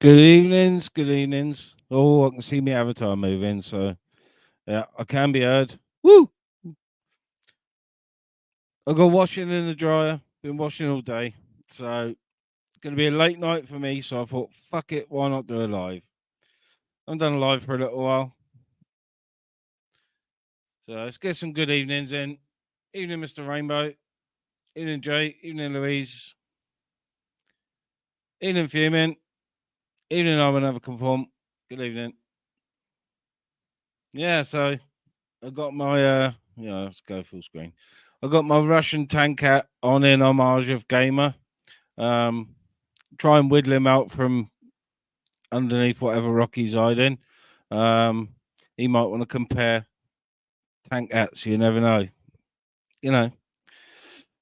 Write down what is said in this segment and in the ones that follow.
Good evenings, good evenings. Oh, I can see my avatar moving, so yeah, I can be heard. Woo! I got washing in the dryer. Been washing all day, so it's gonna be a late night for me. So I thought, fuck it, why not do a live? I haven't done a live for a little while, so let's get some good evenings in. Evening, Mr. Rainbow. Evening, Jay. Evening, Louise. Evening, Fuming. Evening, I will never conform. Good evening. Yeah, so I got my let's go full screen. I got my Russian tank hat on in homage of Gamer. Um, try and whittle him out from underneath whatever rock he's hiding. Um, he might want to compare tank hats. You never know. You know,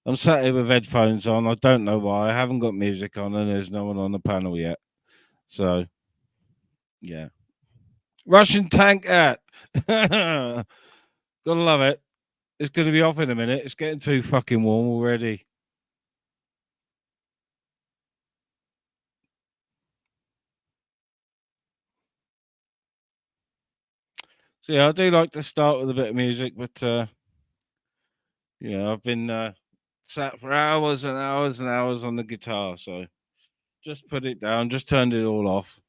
I'm sat here with headphones on. I don't know why. I haven't got music on, and there's no one on the panel yet. So yeah, Russian tank hat. Gotta love it. It's going to be off in a minute. It's getting too fucking warm already. So yeah, I do like to start with a bit of music, but I've been sat for hours and hours and hours on the guitar, so just put it down, just turned it all off.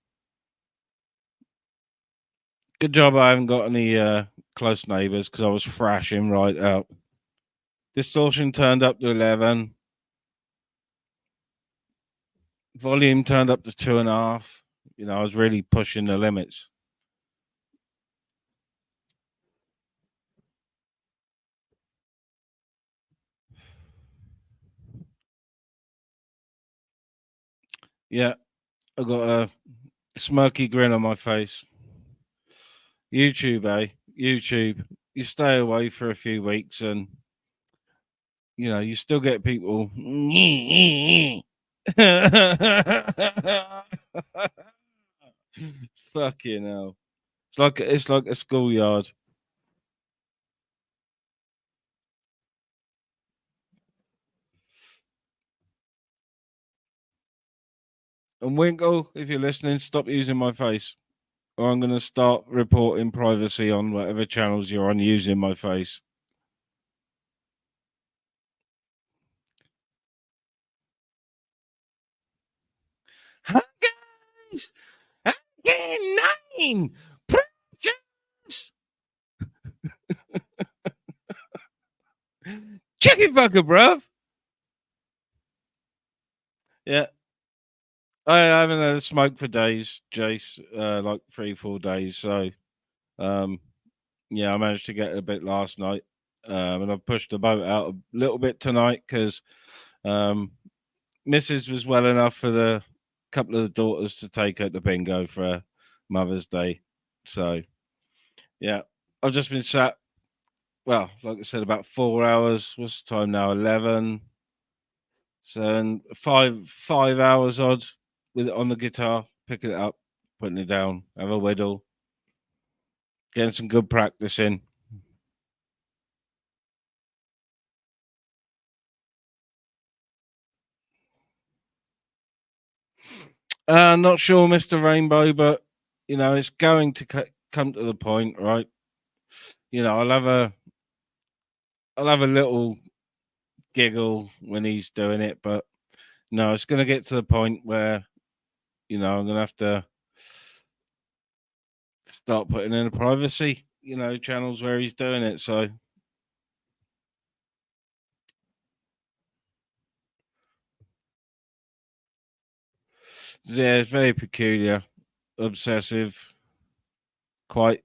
Good job I haven't got any close neighbours because I was thrashing right out. Distortion turned up to 11. Volume turned up to 2.5. I was really pushing the limits. Yeah, I got a smirky grin on my face. YouTube, eh? YouTube. You stay away for a few weeks and you still get people. Fucking hell. It's like a schoolyard. And Winkle, if you're listening, stop using my face. Or I'm gonna start reporting privacy on whatever channels you're on using my face. Hi guys! Again, 9 precious chicken fucker, bruv. Yeah. I haven't had a smoke for days, Jace. Like 3-4 days. So um yeah, I managed to get a bit last night. And I've pushed the boat out a little bit tonight because um Mrs. was well enough for the couple of the daughters to take her to bingo for Mother's Day. So yeah, I've just been sat. Well, like I said, about 4 hours. What's the time now? 11. So 5 hours odd with it on the guitar, picking it up, putting it down, have a whittle, getting some good practice in. Not sure, Mr. Rainbow, but it's going to come to the point, right? I'll have a little giggle when he's doing it, but no, it's going to get to the point where I'm going to have to start putting in a privacy, channels where he's doing it. So yeah, it's very peculiar, obsessive, quite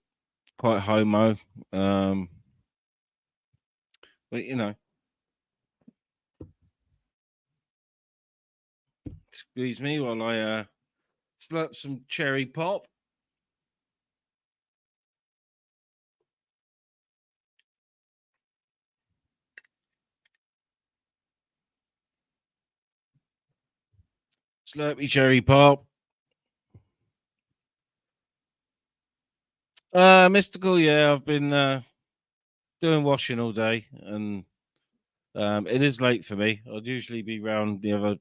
homo. Um, but excuse me while I slurp some cherry pop. Slurpy cherry pop. Mystical, yeah, I've been doing washing all day, and it is late for me. I'd usually be round the other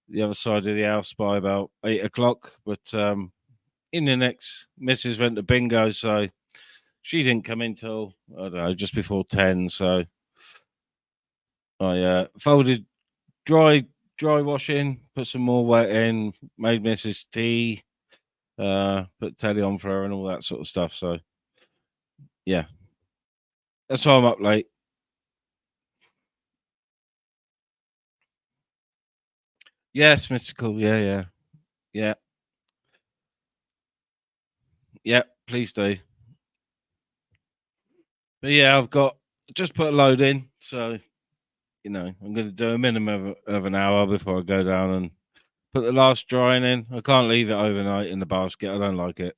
the other side of the house by about 8 o'clock. But in the next, Mrs. went to bingo, so she didn't come in till I don't know, just before 10. So I folded dry washing, put some more wet in, made Mrs. tea, put telly on for her and all that sort of stuff. So yeah, that's why I'm up late. Yes, Mr. Cool. Yeah, yeah, yeah, yeah. Please do. But yeah, I've got just put a load in, so I'm going to do a minimum of an hour before I go down and put the last drying in. I can't leave it overnight in the basket. I don't like it.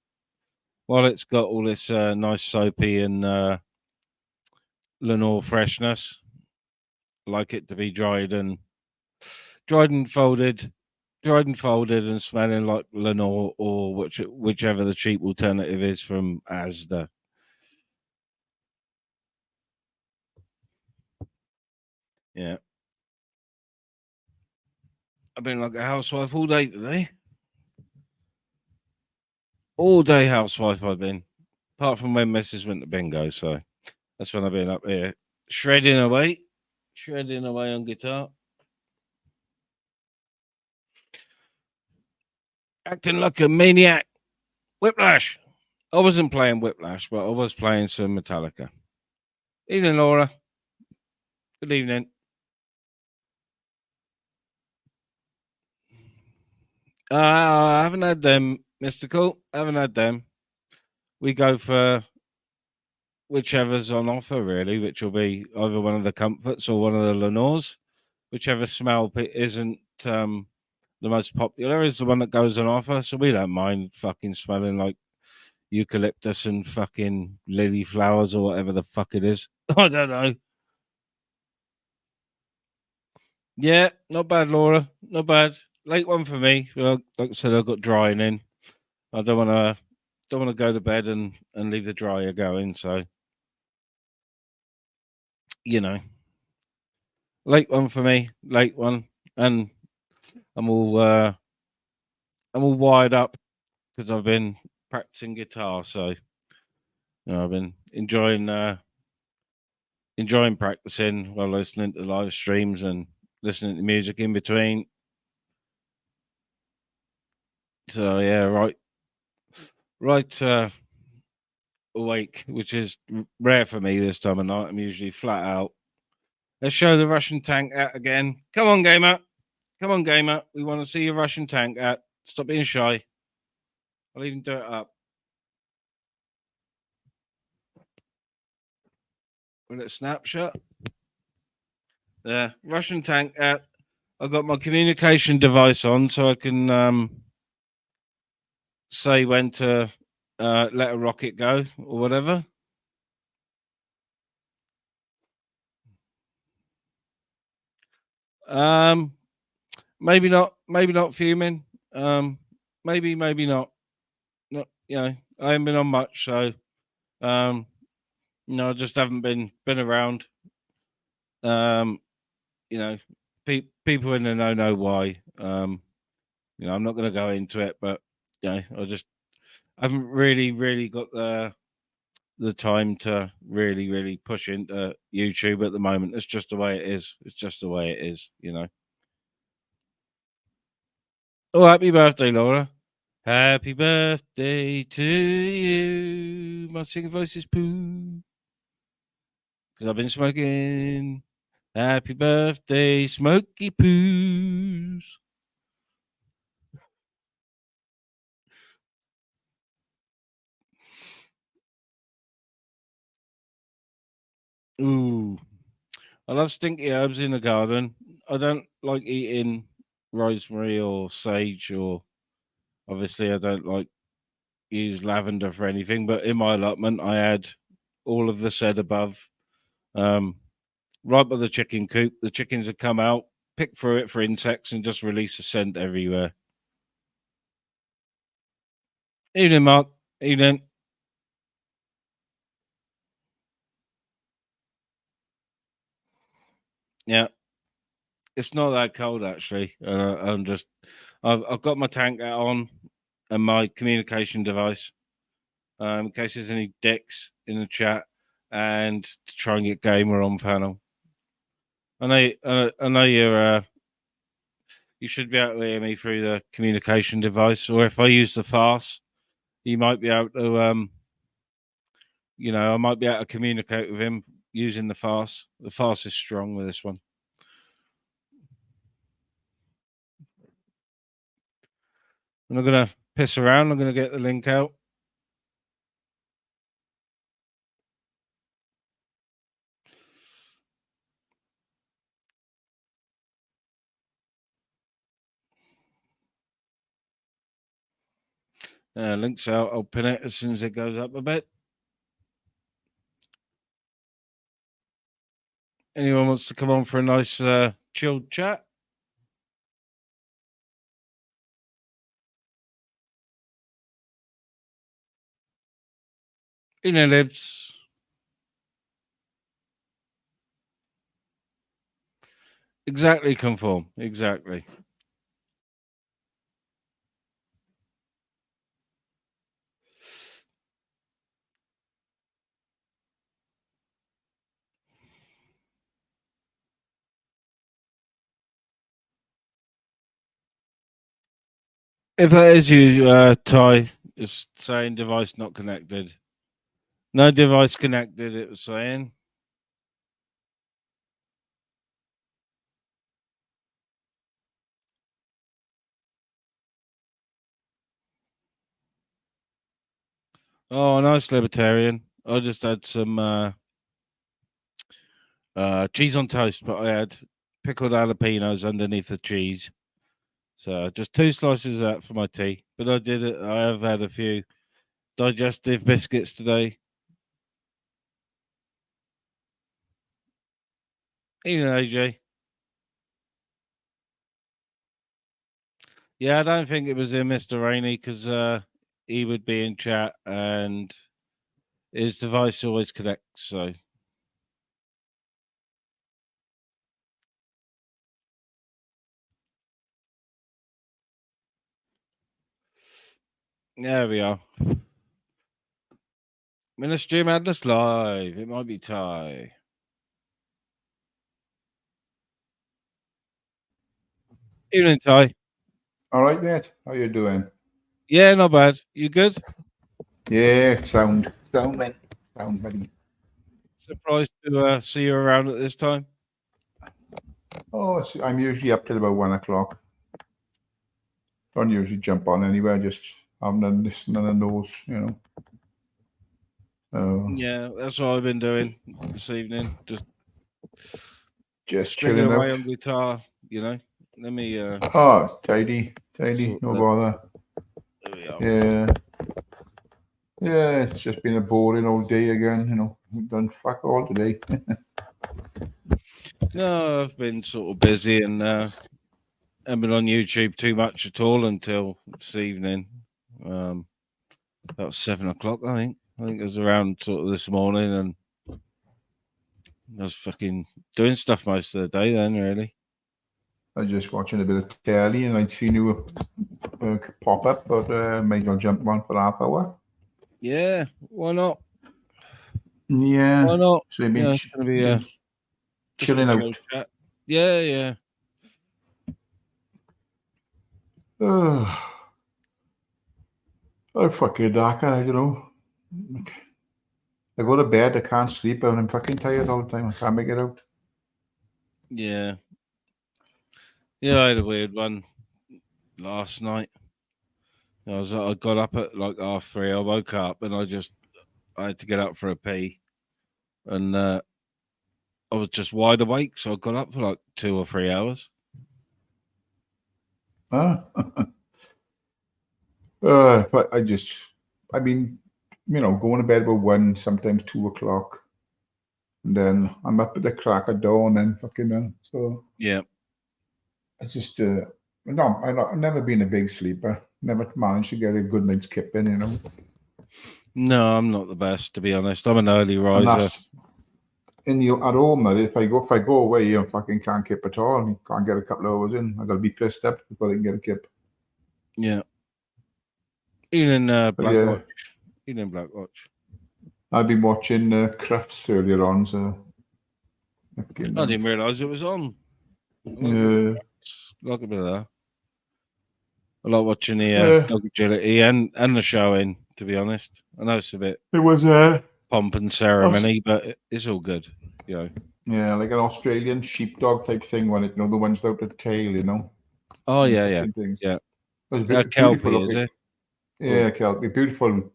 While it's got all this nice soapy and Lenore freshness, I like it to be dried and folded, and smelling like Lenore or whichever the cheap alternative is from Asda. Yeah, I've been like a housewife all day today. All day housewife I've been, apart from when Mrs. went to bingo. So that's when I've been up here shredding away on guitar, acting like a maniac. Whiplash. I wasn't playing Whiplash, but I was playing some Metallica. Evening, Laura. Good evening. I haven't had them, Mystical. I haven't had them. We go for whichever's on offer, really, which will be either one of the Comforts or one of the Lenores. Whichever smell isn't the most popular is the one that goes on offer. So we don't mind fucking smelling like eucalyptus and fucking lily flowers or whatever the fuck it is. I don't know. Yeah, not bad, Laura. Not bad. Late one for me. Well, like I said, I got drying in. I don't want to go to bed and leave the dryer going. So you know, late one for me. Late one, and I'm all uh, I'm all wired up because I've been practicing guitar. So I've been enjoying practicing while listening to live streams and listening to music in between. So yeah, right awake, which is rare for me this time of night. I'm usually flat out. Let's show the Russian tank out again. Come on, gamer. Come on, gamer. We want to see your Russian tank out. Stop being shy. I'll even do it up. With a snapshot. There. Russian tank out. I've got my communication device on so I can say when to let a rocket go or whatever. Um, maybe not. Maybe not fuming. Maybe not. Not. I haven't been on much, so I just haven't been around. Um, you know, people in the know why. I'm not going to go into it, but I just haven't really got the time to really push into YouTube at the moment. It's just the way it is. It's just the way it is. Oh, happy birthday, Laura. Happy birthday to you. My singing voice is poo. Because I've been smoking. Happy birthday, Smoky Poos. Ooh. I love stinky herbs in the garden. I don't like eating rosemary or sage, or obviously I don't like use lavender for anything, but in my allotment I add all of the said above. Um, right by the chicken coop. The chickens have come out, pick through it for insects, and just release a scent everywhere. Evening, Mark. Evening. Yeah. It's not that cold actually. I've got my tank on and my communication device, in case there's any dicks in the chat, and to try and get gamer on panel. I know you should be able to hear me through the communication device, or if I use the farce, you might be able to I might be able to communicate with him using the farce. The farce is strong with this one. I'm not gonna piss around. I'm gonna get the link out. Link's out. I'll pin it as soon as it goes up a bit. Anyone wants to come on for a nice chilled chat? Libs. Exactly, conform. Exactly. If that is you, Ty, it's saying device not connected. No device connected, it was saying. Oh, nice libertarian. I just had some cheese on toast, but I had pickled jalapenos underneath the cheese. So just 2 slices of that for my tea. But I have had a few digestive biscuits today. Even AJ. Yeah, I don't think it was in Mr. Rainey because he would be in chat and his device always connects. So there we are. Ministry Madness Live. It might be Ty. Evening, Ty. All right, mate. How you doing? Yeah, not bad. You good? Yeah, sound, man. Sound, buddy. Surprised to see you around at this time. Oh, I'm usually up till about 1 o'clock. Don't usually jump on anywhere, just having a listen and a nose, Yeah, that's what I've been doing this evening. Just stringing chilling away out. on guitar, Let me Oh, tidy, no bother. There we are. Yeah. Yeah, it's just been a boring old day again, We've done fuck all today. No, I've been sort of busy and haven't been on YouTube too much at all until this evening. About 7 o'clock, I think. I think it was around sort of this morning, and I was fucking doing stuff most of the day then, really. I was just watching a bit of telly and I'd seen you pop up, but might as well jump on for half hour. Yeah, why not? Yeah. Why not? So It's going to be chilling out. Chat. Yeah. I'm fucking dark, I go to bed, I can't sleep, and I'm fucking tired all the time. I can't make it out. Yeah. Yeah, I had a weird one last night. I got up at like 3:30. I woke up and I had to get up for a pee, and I was just wide awake. So I got up for like 2 or 3 hours. But I've been, going to bed about 1, sometimes 2 o'clock, and then I'm up at the crack of dawn and fucking so yeah. I just no, I've never been a big sleeper. Never managed to get a good night's kip in, No, I'm not the best, to be honest. I'm an early riser. at home, that if I go away and fucking can't kip at all, and can't get a couple of hours in, I gotta be pissed up before I can get a kip. Yeah. Even But yeah, Blackwatch. Even Blackwatch. I've been watching Crufts earlier on, so fucking, I didn't realise it was on. yeah. Like a bit of that. I like watching the Yeah. dog agility and the showing, to be honest. I know it's a bit It was pomp and ceremony, but it's all good, you know. yeah, like an Australian sheepdog type thing, when it, the ones without the tail, Oh and yeah, yeah, fucking things. yeah. It was beautiful Kelpie, is looking. it? Yeah, Kelpie, beautiful,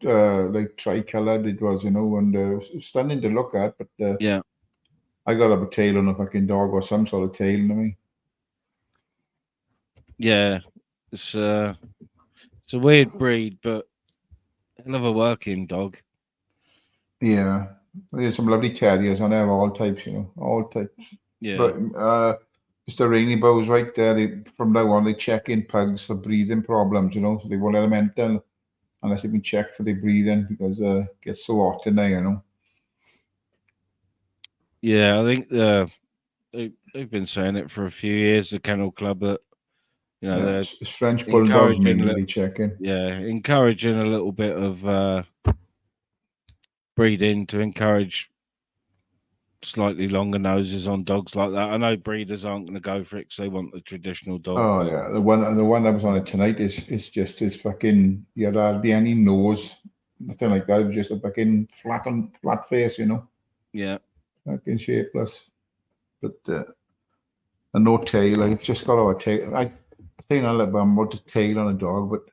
like tri-coloured it was, and stunning to look at. But Yeah, I got a tail on a fucking dog or some sort of tail, you know what I mean? yeah. It's a weird breed, but hell of a working dog. Yeah, there's some lovely terriers on there, all types, all types. Yeah, But Mr. Rainbow's right there. From now on, they check in pugs for breathing problems, so they won't let them enter unless they've been checked for their breathing, because it gets so hot in there, yeah. I think they've been saying it for a few years. The Kennel Club that Yeah, they're it's French bulldogs encouraging, mainly they check in. encouraging a little bit of breeding to encourage slightly longer noses on dogs like that. I know breeders aren't going to go for it because they want the traditional dog. Oh yeah, the one that was on it tonight is just his fucking. He had hardly any nose, nothing like that. It was just a fucking flat face, Yeah, fucking shapeless. But and no tail. Like, it's just got a tail. I think a little bit about the tail on a dog, but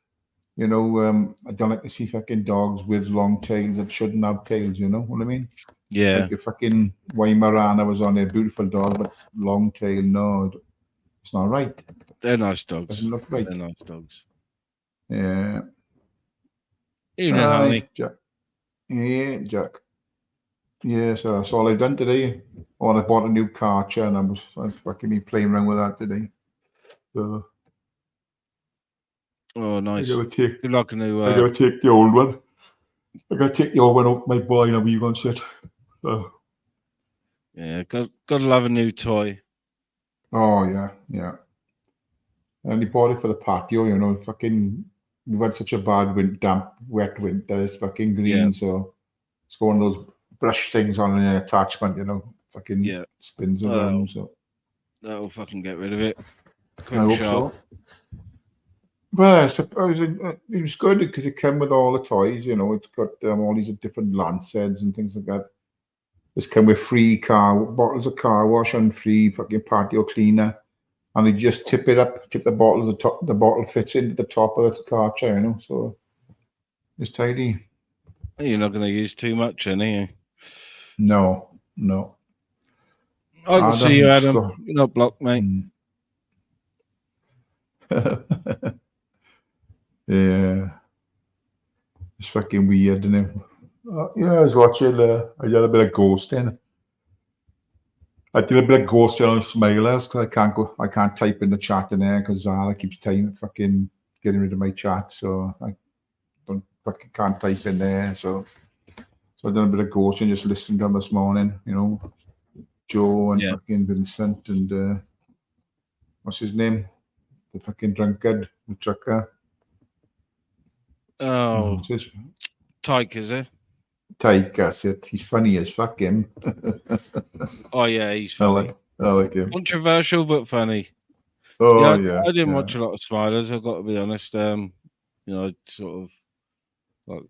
I don't like to see fucking dogs with long tails that shouldn't have tails. You know what I mean? yeah. Like the fucking Weimaraner was on a beautiful dog, but long tail. No, it's not right. They're nice dogs. Doesn't look right. They're nice dogs. Yeah. Evening, honey. Jack. Yeah, Jack. Yeah, so that's all I've done today. Oh, and I bought a new car chair, and I was fucking me playing around with that today. So Oh, nice. I gotta take. Good luck, new. I gotta take the old one. I gotta take the old one up my boy, and a wee one sit. So. Yeah, gotta love a new toy. Oh yeah, yeah. And he bought it for the patio, fucking. We've had such a bad damp, wet winter. It's fucking green, so it's got one of those brush things on an attachment, fucking spins around. So that'll fucking get rid of it. I hope so. Well, I suppose it was good because it came with all the toys. It's got all these different Lancers and things like that. It's come with free bottles of car wash and free fucking patio cleaner, and you just tip the bottle. The bottle fits into the top of the car chair, so it's tidy. You're not going to use too much, are you? No. I can see you, Adam. You're not blocked, mate. Yeah. It's fucking weird, isn't it? Yeah, I was watching. I did a bit of ghosting. I did a bit of ghosting on Smilers because I can't type in the chat in there because Zara keeps fucking getting rid of my chat, so I can't type in there. So I done a bit of ghosting, just listening to them this morning. Joe and fucking Vincent and what's his name? The fucking drunkard, the trucker. Oh, Tyke, is it? Tyke, that's it. He's funny as fuck, him. Oh yeah, he's funny. I like him. Controversial but funny. Oh yeah. I didn't watch a lot of Smilers. I've got to be honest. I sort of like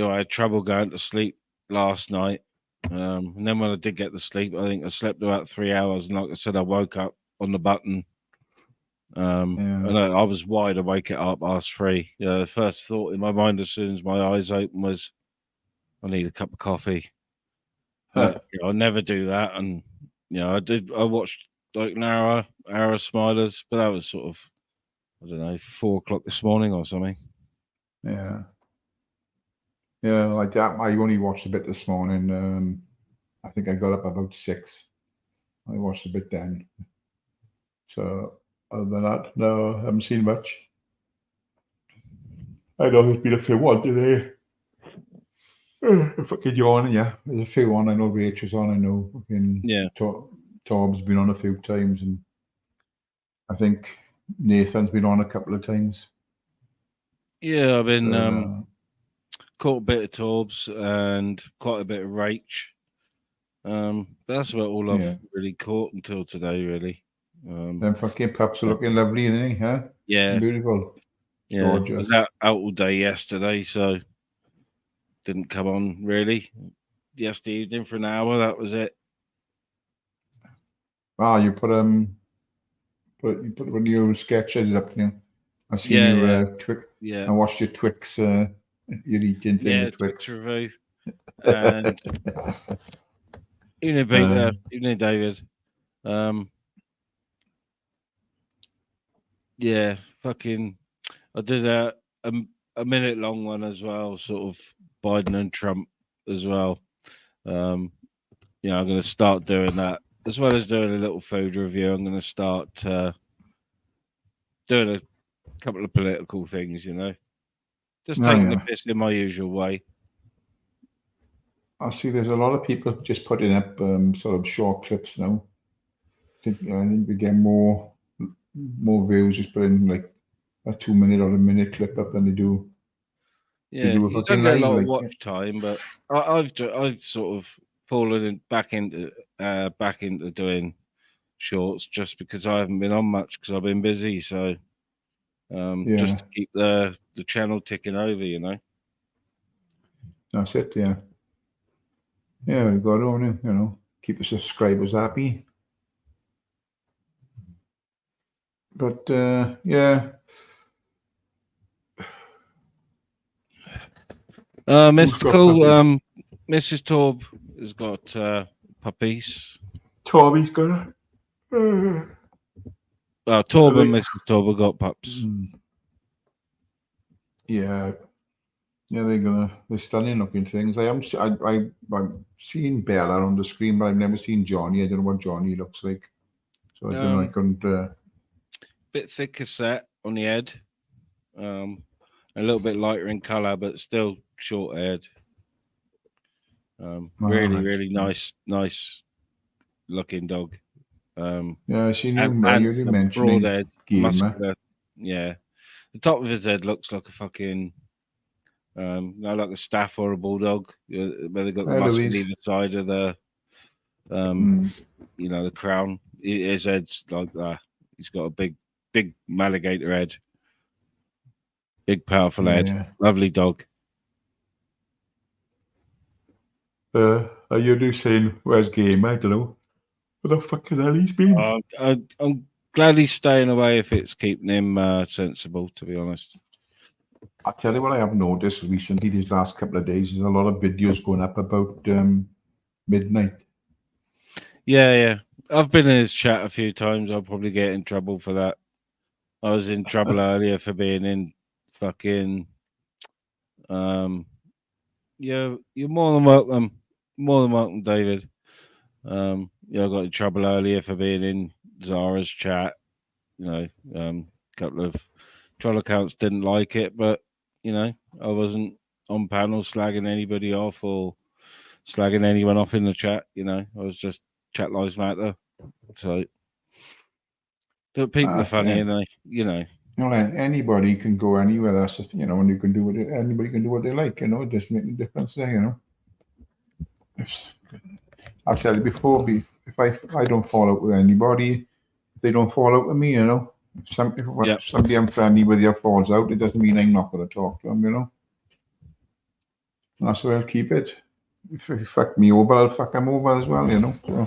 I had trouble going to sleep last night. And then when I did get to sleep, I think I slept about 3 hours. And like I said, I woke up on the button. And I was wide awake at 3:30. The first thought in my mind as soon as my eyes opened was, I need a cup of coffee. But I never do that. And I watched like an hour of Smilers, but that was sort of, I don't know, 4 o'clock this morning or something. Yeah, like that. I only watched a bit this morning. I think I got up about 6. I watched a bit then. So other than that, no, I haven't seen much. I know there's been a film on today. Fucking yawning, yeah. There's a few on. I know Rachel's on. I know fucking Yeah. Torb's been on a few times, and I think Nathan's been on a couple of times. Yeah, I've been Uh, caught a bit of Torbs and quite a bit of Rach. But that's about all yeah. I've really caught until today, really. Them fucking pups are looking lovely, isn't they? Huh? Yeah, Beautiful. yeah. I Gorgeous. was out all day yesterday, so didn't come on really. Yesterday evening for an hour, that was it. Ah, you put one of your sketches up now. I seen Yeah, your yeah, Twix. yeah, I watched your Twix. Your eating thing yeah. with Twix Twix. review and evening, Peter, evening, David. Um, yeah, fucking. I did a minute long one as well, sort of Biden and Trump as well. Yeah, I'm going to start doing that as well as doing a little food review. I'm going to start doing a couple of political things, just Oh taking the yeah. piss in my usual way. I see. There's a lot of people just putting up sort of short clips now. I think we get more views just putting like a 2 minute or a minute clip up than they Yeah, do a you don't fucking get a live. lot of Like, watch time, but I've sort of fallen back into doing shorts just because I haven't been on much because I've been busy. So just yeah, to keep the channel ticking over. that's it. Yeah, yeah, we got on it. Keep the subscribers happy. But yeah, who's got Mystical, puppies? Mrs. Torb has got puppies. Tommy's got it. I Torb and think. Mrs. Torb have got pups. Yeah, yeah, they're stunning looking things. I am I've seen Bella on the screen, but I've never seen Johnny. I don't know what Johnny looks like, so I don't know. I Um, couldn't. Bit thicker set on the head. A little bit lighter in colour, but still short haired. All Really, right. really nice looking dog. Yeah, I seen And you. You handsome, broad mentioning head, gamer. muscular. Yeah, the top of his head looks like a fucking like a staff or a bulldog, where they got the Hi, muscle Louise. either side of um, Mm. the crown. His head's like that. He's got a big alligator head, big powerful Yeah, head. yeah. Lovely dog. You do saying where's gamer? I don't know. Where the fucking hell he's been? I'm glad he's staying away if it's keeping him sensible. To be honest. I tell you what, I have noticed recently these last couple of days. There's a lot of videos going up about midnight. Yeah. I've been in his chat a few times. I'll probably get in trouble for that. I was in trouble earlier for being in fucking. Yeah, you're more than welcome. More than welcome, David. Yeah, I got in trouble earlier for being in Zara's chat. A couple of troll accounts didn't like it, but I wasn't on panel slagging anybody off or slagging anyone off in the chat. I was just chat lives matter. So, but people are funny, and Anybody can go anywhere. That's just, and you can do anybody can do what they like. It doesn't make a difference there. It's- I've said it before. If I don't fall out with anybody, they don't fall out with me. If yeah, somebody I'm friendly with you falls out, it doesn't mean I'm not going to talk to them. And that's where I'll keep it. If you fuck me over, I'll fuck them over as well. So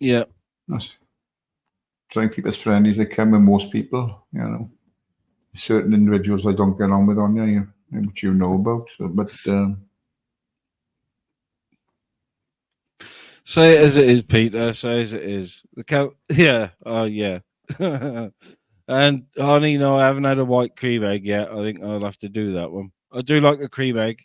yeah. that's try and keep as friendly as I can with most people. Certain individuals I don't get on with on there, which you know about. So, but Say it as it is, Peter. Say as it is. Yeah. Oh, yeah. And honey, no, I haven't had a white cream egg yet. I think I'll have to do that one. I do like a cream egg.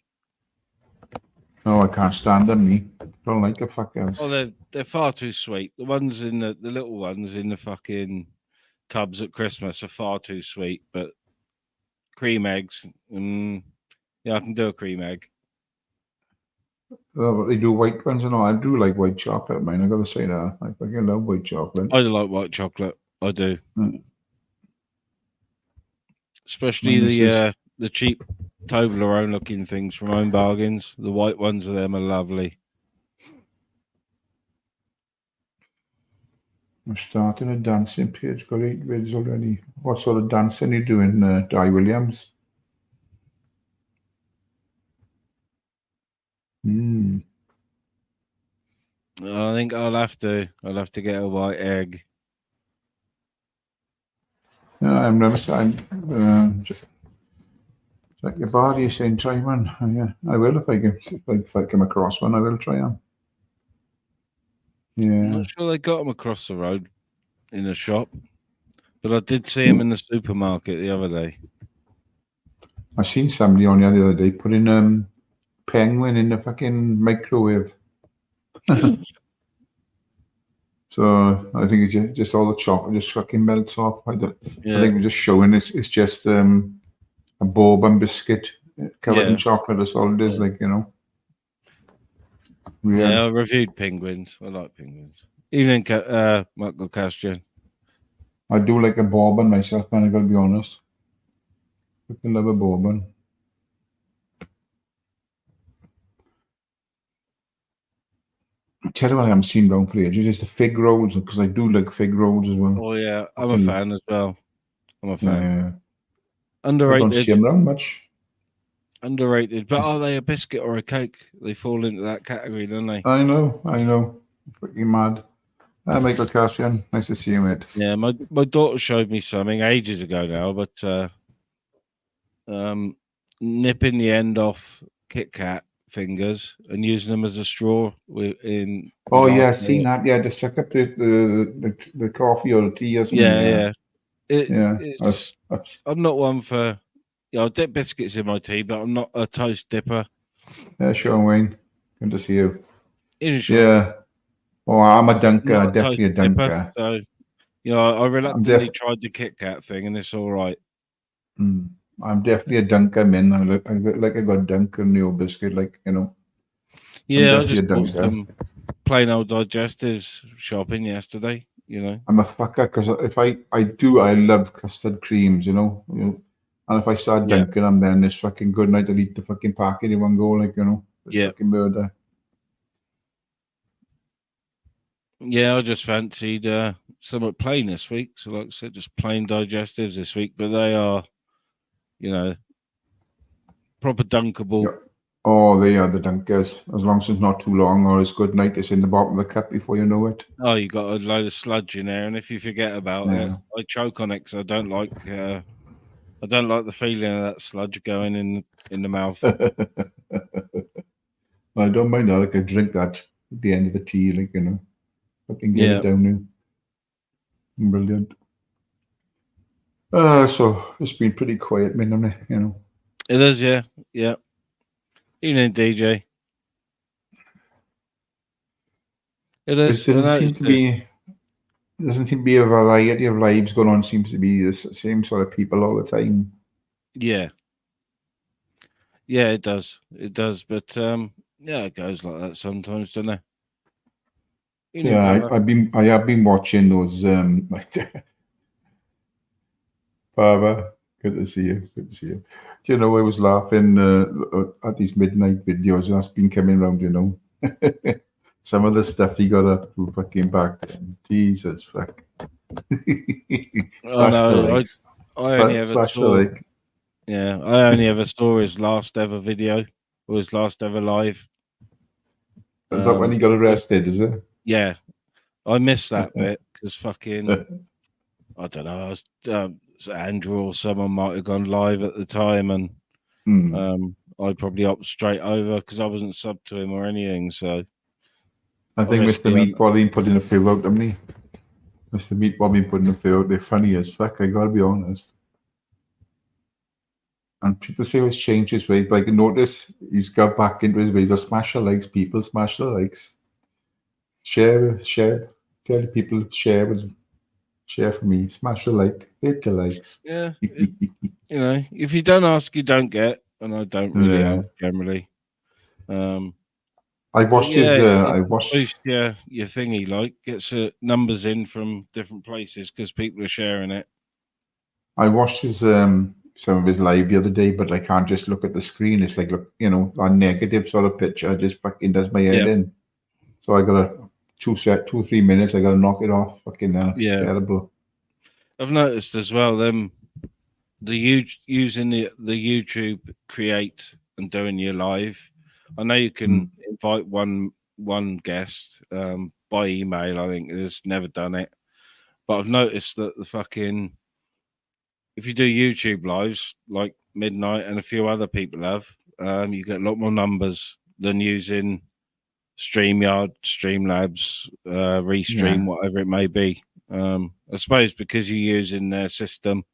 no, I can't stand them. Me, don't like the fuckers. Oh, they're far too sweet. The ones in the little ones in the fucking tubs at Christmas are far too sweet. But cream eggs, yeah, I can do a cream egg. They do white ones and all. I do like white chocolate, man. I gotta say that. I fucking love white chocolate. I like white chocolate. I do, especially My missus, the cheap Toblerone looking things from Home Bargains. The white ones of them are lovely. I'm starting a dancing page. Got 8 vids already. What sort of dancing you doing, Di Williams? I think I'll have to get a white egg. Yeah, I'm never saying. Like your body is saying, try one. Yeah, I will if I come across one. I will try them. I'm Yeah, not sure they got them across the road in a shop, but I did see them in the supermarket the other day. I seen somebody on the other day putting penguin in the fucking microwave. So I think it's just all the chocolate just fucking melts off. I think we're just showing it's just a bourbon biscuit covered in chocolate. That's all it is, like, you know. I reviewed penguins. I like penguins. Evening, Michael Castrian. I do like a bourbon myself, man. I gotta be honest. I can love a bourbon. Tell you what I haven't seen down for ages is the fig rolls, because I do like fig rolls as well. Oh yeah, I'm a fan as well. I'm a fan. Yeah. Underrated. I don't see them around much. Underrated, but are they a biscuit or a cake? They fall into that category, don't they? I know. Freaking mad. Michael Cassian, nice to see you, mate. Yeah, my daughter showed me something ages ago now, but nipping the end off Kit Kat fingers and using them as a straw in. Oh yeah, seen that. Yeah, to suck up the coffee or the tea or something. It's. I'm not one for. Yeah, I'll dip biscuits in my tea, but I'm not a toast dipper. Yeah, Sean Wayne, good to see you. Sean. Yeah. Oh, I'm a dunker, definitely a dunker. So, you know, I reluctantly tried the Kit Kat thing, and it's all right. I'm definitely a dunker, man. I got dunker Neo biscuit, like, you know. Yeah, I just bought some plain old digestives shopping yesterday. You know, I'm a fucker because I love custard creams, you know. And if I start dunking them, then it's fucking good night. I'll eat the fucking packet in one go, like, you know. It's fucking murder. Yeah, I just fancied somewhat plain this week. So, like I said, just plain digestives this week, but they are, you know, proper dunkable. Yeah. Oh, they are the dunkers. As long as it's not too long or it's good night, it's in the bottom of the cup before you know it. Oh, you got a load of sludge in there, and if you forget about it, I choke on it because I don't like the feeling of that sludge going in the mouth. I don't mind that. I can drink that at the end of the tea, like, you know. I can get it down there. Brilliant. So it's been pretty quiet, man, you know. It is, yeah. Evening, DJ. It is. There doesn't seem to be a variety of lives going on. Seems to be the same sort of people all the time. Yeah, it does. It does, but yeah, it goes like that sometimes, doesn't it? Yeah, I have been watching those. Baba, good to see you. Good to see you. Do you know, I was laughing at these midnight videos that's been coming around. You know, some of the stuff he got up to fucking back then. Jesus fuck. I know. I only ever saw. Yeah, I only ever saw his last ever video or his last ever live. Is that when he got arrested? Is it? Yeah, I missed that bit because fucking I don't know. Andrew or someone might have gone live at the time, and I probably opted straight over because I wasn't subbed to him or anything. So I think Mr. Meatball been putting a few out, haven't he? Mr. Meatball been putting a few out. They're funny as fuck. I gotta be honest. And people say he's changed his ways, but I can notice he's got back into his ways of smash the likes. People smash the likes. Share. Tell people share for me. Smash the like. Hit the likes. Yeah. You know, if you don't ask, you don't get, and I don't really ask generally. I watched his. I watched. Boost your thingy, like gets numbers in from different places because people are sharing it. I watched his some of his live the other day, but I can't just look at the screen. It's like, look, you know, a negative sort of picture just fucking does my head in. So I got a 2 or 3 minutes. I got to knock it off. Fucking terrible. I've noticed as well them using the YouTube create and doing your live. I know you can invite one guest by email. I think it's never done it, but I've noticed that the fucking if you do YouTube lives like midnight and a few other people have, you get a lot more numbers than using StreamYard, Streamlabs, Restream, whatever it may be. I suppose because you're using their system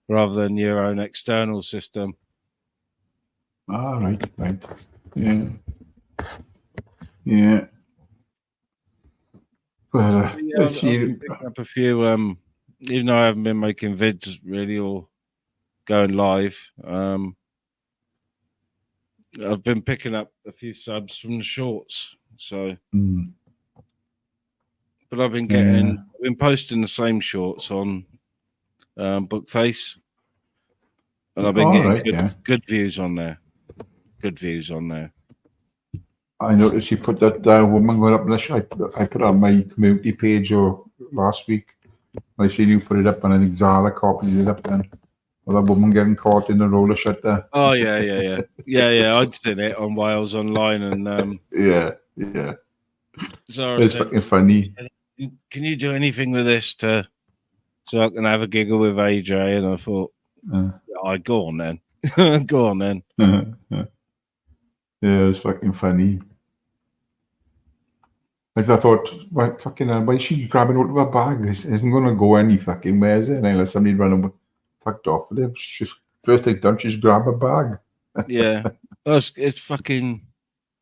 rather than your own external system. Ah, right. Yeah. Yeah. Well, I've been picking up a few, even though I haven't been making vids really or going live. I've been picking up a few subs from the shorts, so. But I've been I've been posting the same shorts on Bookface, and I've been getting good views on there. Good views on there. I noticed you put that woman going up there. I put it on my community page last week. I seen you put it up, and I think Zara copied it up then. Well, that woman getting caught in the roller shutter. Oh yeah. I'd seen it on Wales Online, and yeah. Zara it's fucking funny. Can you do anything with this so I can have a giggle with AJ? And I thought, go on then. Go on then. Yeah, it's fucking funny. Like I thought, why is she grabbing out of her bag? It isn't going to go any fucking where, is it? Unless somebody run and fucked off with it. Just first thing done, just grab a bag. Yeah. It's fucking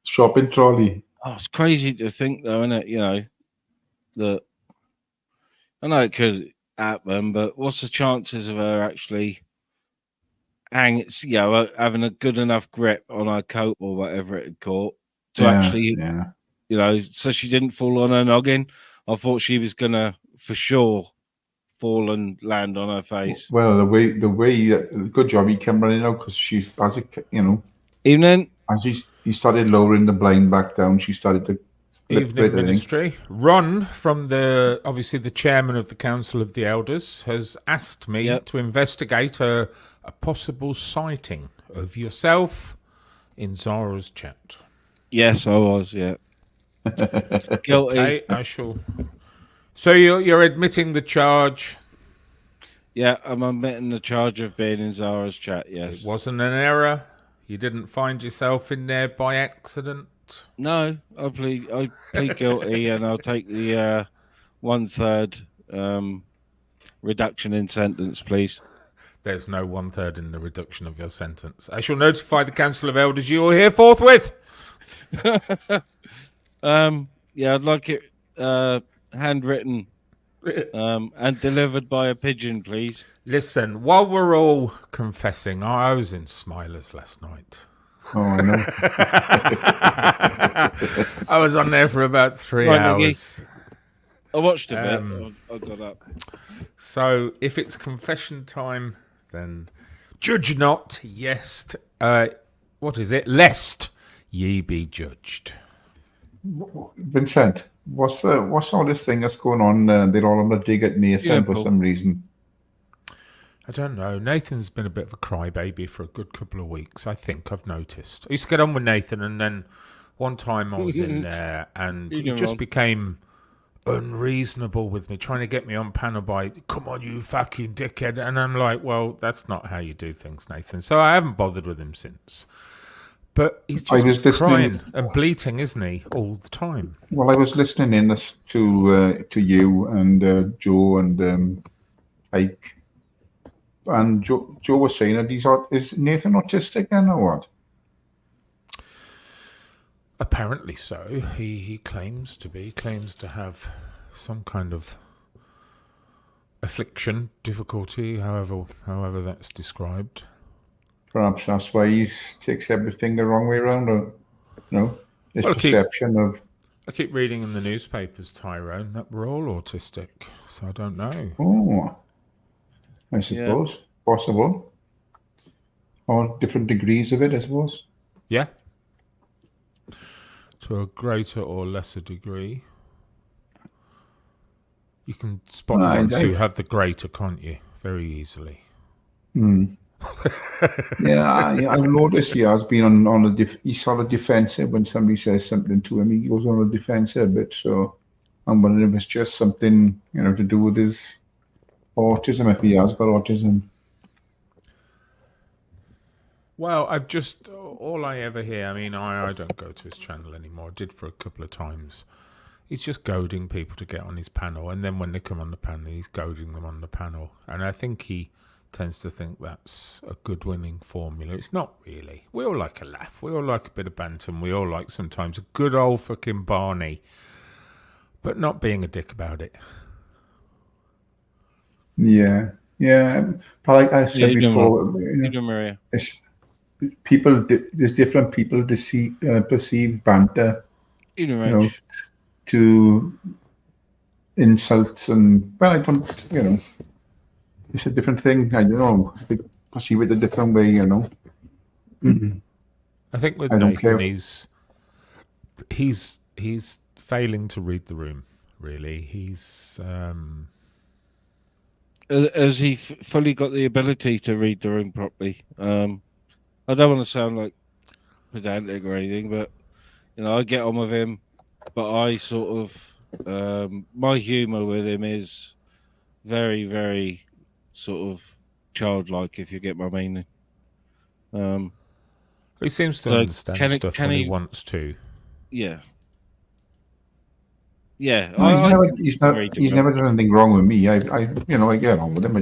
shopping trolley. Oh, it's crazy to think though, isn't it? You know, that I know it could happen, but what's the chances of her actually having a good enough grip on her coat or whatever it had caught to actually, you know, so she didn't fall on her noggin. I thought she was gonna for sure fall and land on her face. Well, the way, good job he came running out because she's, as it, you know, evening. As he started lowering the blind back down, she started to. Evening, Ministry. Ron, from obviously the chairman of the Council of the Elders, has asked me to investigate a possible sighting of yourself in Zara's chat. Yes, I was. Yeah. Guilty. Okay, I shall. So you're admitting the charge? Yeah, I'm admitting the charge of being in Zara's chat. Yes. It wasn't an error. You didn't find yourself in there by accident. No, I plead guilty, and I'll take the 1/3 reduction in sentence, please. There's no 1/3 in the reduction of your sentence. I shall notify the Council of Elders you are here forthwith. Yeah, I'd like it handwritten and delivered by a pigeon, please. Listen, while we're all confessing, I was in Smilers last night. Oh, I know. I was on there for about 3 hours. Maggie. I watched a bit. I got up. So, if it's confession time, then judge not, yes. What is it? Lest ye be judged. Vincent, what's all this thing that's going on? They're all on the dig at Nathan for some reason. I don't know. Nathan's been a bit of a crybaby for a good couple of weeks, I think I've noticed. I used to get on with Nathan, and then one time I was in there, and he just became unreasonable with me, trying to get me on panel by, come on, you fucking dickhead. And I'm like, well, that's not how you do things, Nathan. So I haven't bothered with him since. But he's just crying and bleating, isn't he, all the time? Well, I was listening in to you and Joe and Ike. And Joe was saying that is Nathan autistic then, or what? Apparently so. He claims to be. Claims to have some kind of affliction, difficulty, however that's described. Perhaps that's why he takes everything the wrong way around, or no? this perception of. I keep reading in the newspapers, Tyrone, that we're all autistic. So I don't know. Oh, I suppose possible. Or different degrees of it, I suppose. Yeah. To a greater or lesser degree. You can spot the ones who have the greater, can't you? Very easily. I've noticed he has been on he's sort of defensive when somebody says something to him. He goes on the defensive a bit. So I'm wondering if it's just something, to do with his autism, if he has got autism. Well, all I ever hear, I mean, I don't go to his channel anymore. I did for a couple of times. He's just goading people to get on his panel. And then when they come on the panel, he's goading them on the panel. And I think he tends to think that's a good winning formula. It's not really. We all like a laugh. We all like a bit of banter. We all like sometimes a good old fucking Barney. But not being a dick about it. Yeah. But like I said before, Maria. There's different people perceive banter, to insults and, well, I don't, it's a different thing. I don't know. They perceive it a different way, I think with Nathan, he's failing to read the room. Really, he's has he fully got the ability to read the room properly? I don't want to sound like pedantic or anything, but I get on with him, but I sort of my humour with him is very, very sort of childlike, if you get my meaning. He seems to understand stuff when he wants to. Yeah. He's never done anything wrong with me. I get on with him.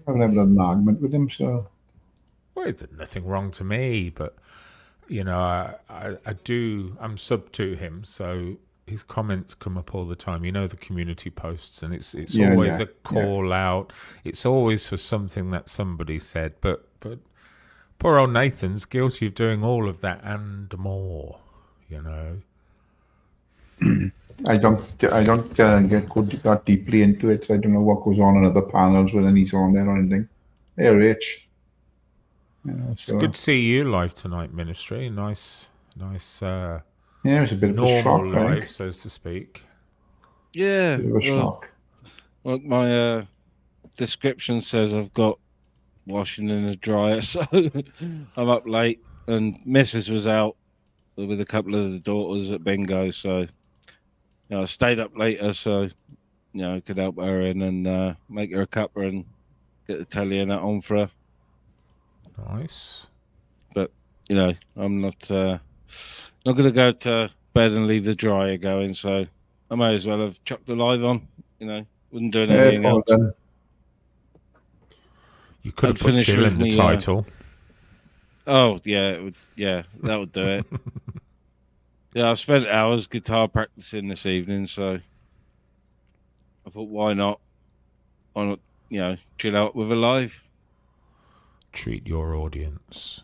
I've never had an argument with him, so. Well, it's nothing wrong to me, but I'm sub to him, so his comments come up all the time. The community posts, and it's always a call out. It's always for something that somebody said, but poor old Nathan's guilty of doing all of that and more. I don't get that deeply into it. So I don't know what goes on in other panels when he's on there or anything. Hey, Rich. It's good to see you live tonight, Ministry. Nice. It's a bit of a normal shock, live, so to speak. Yeah. Bit of a shock. Well, my description says I've got washing in the dryer, so I'm up late, and Mrs. was out with a couple of the daughters at bingo, so I stayed up later so I could help her in and make her a cuppa and get the telly and that on for her. Nice. But I'm not going to go to bed and leave the dryer going, so I may as well have chucked the live on. Wouldn't do anything else. You could have put chill in the title. Oh yeah, that would do it. Yeah, I spent hours guitar practicing this evening, so I thought, why not? Chill out with a live. Treat your audience.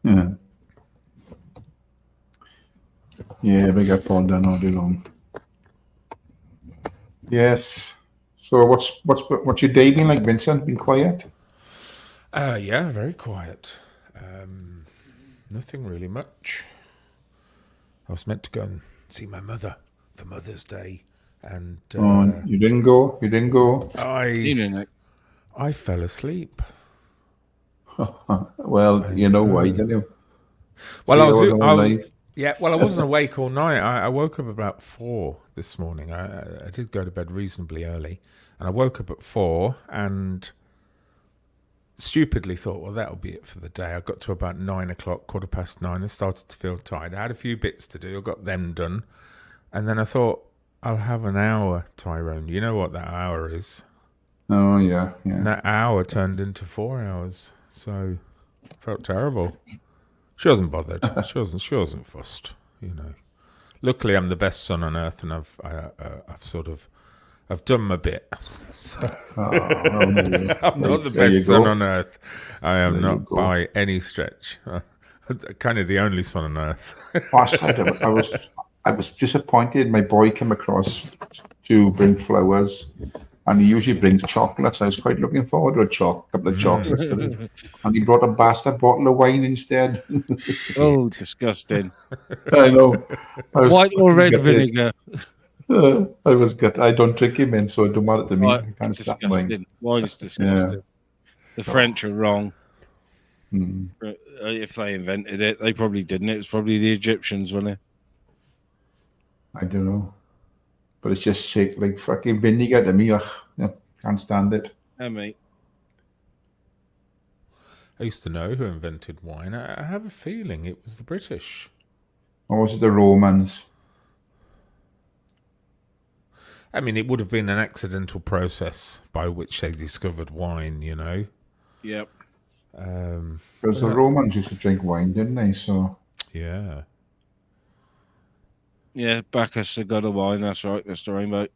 Yeah, we got fall done all day long. Yes. So what's your day been like, Vincent? Been quiet? Yeah, very quiet. Nothing really much. I was meant to go and see my mother for Mother's Day, and you didn't go. I fell asleep. Well, why, can you? Well, I wasn't awake all night. I woke up about 4 this morning. I did go to bed reasonably early, and I woke up at 4 and stupidly thought, well, that'll be it for the day. I got to about 9 o'clock, 9:15, and started to feel tired. I had a few bits to do. I got them done, and then I thought, I'll have an hour, Tyrone. You know what that hour is? Oh yeah. And that hour turned into 4 hours. So, felt terrible. She wasn't bothered. She wasn't fussed. Luckily, I'm the best son on earth, and I've done my bit. So, I'm not the best son on earth. I am not by any stretch. Kind of the only son on earth. I said I was disappointed. My boy came across to bring flowers, and he usually brings chocolates. I was quite looking forward to a couple of chocolates today, and he brought a bottle of wine instead. Oh, disgusting! I know. I was White or fucking red gutted. vinegar? I was gutted. I don't drink him in, so it don't matter to me. Right, I can't it's stand wine. disgusting. Wine is disgusting. The French are wrong. Mm. If they invented it, they probably didn't. It was probably the Egyptians, wasn't it? I don't know. But it's just shake like fucking vinegar to me. Ugh, can't stand it. Yeah, mate. I used to know who invented wine. I have a feeling it was the British. Or was it the Romans? I mean, it would have been an accidental process by which they discovered wine, you know. Yep. Because the Romans used to drink wine, didn't they? So yeah. Yeah, Bacchus the god of wine. That's right, Mr. Rainbow.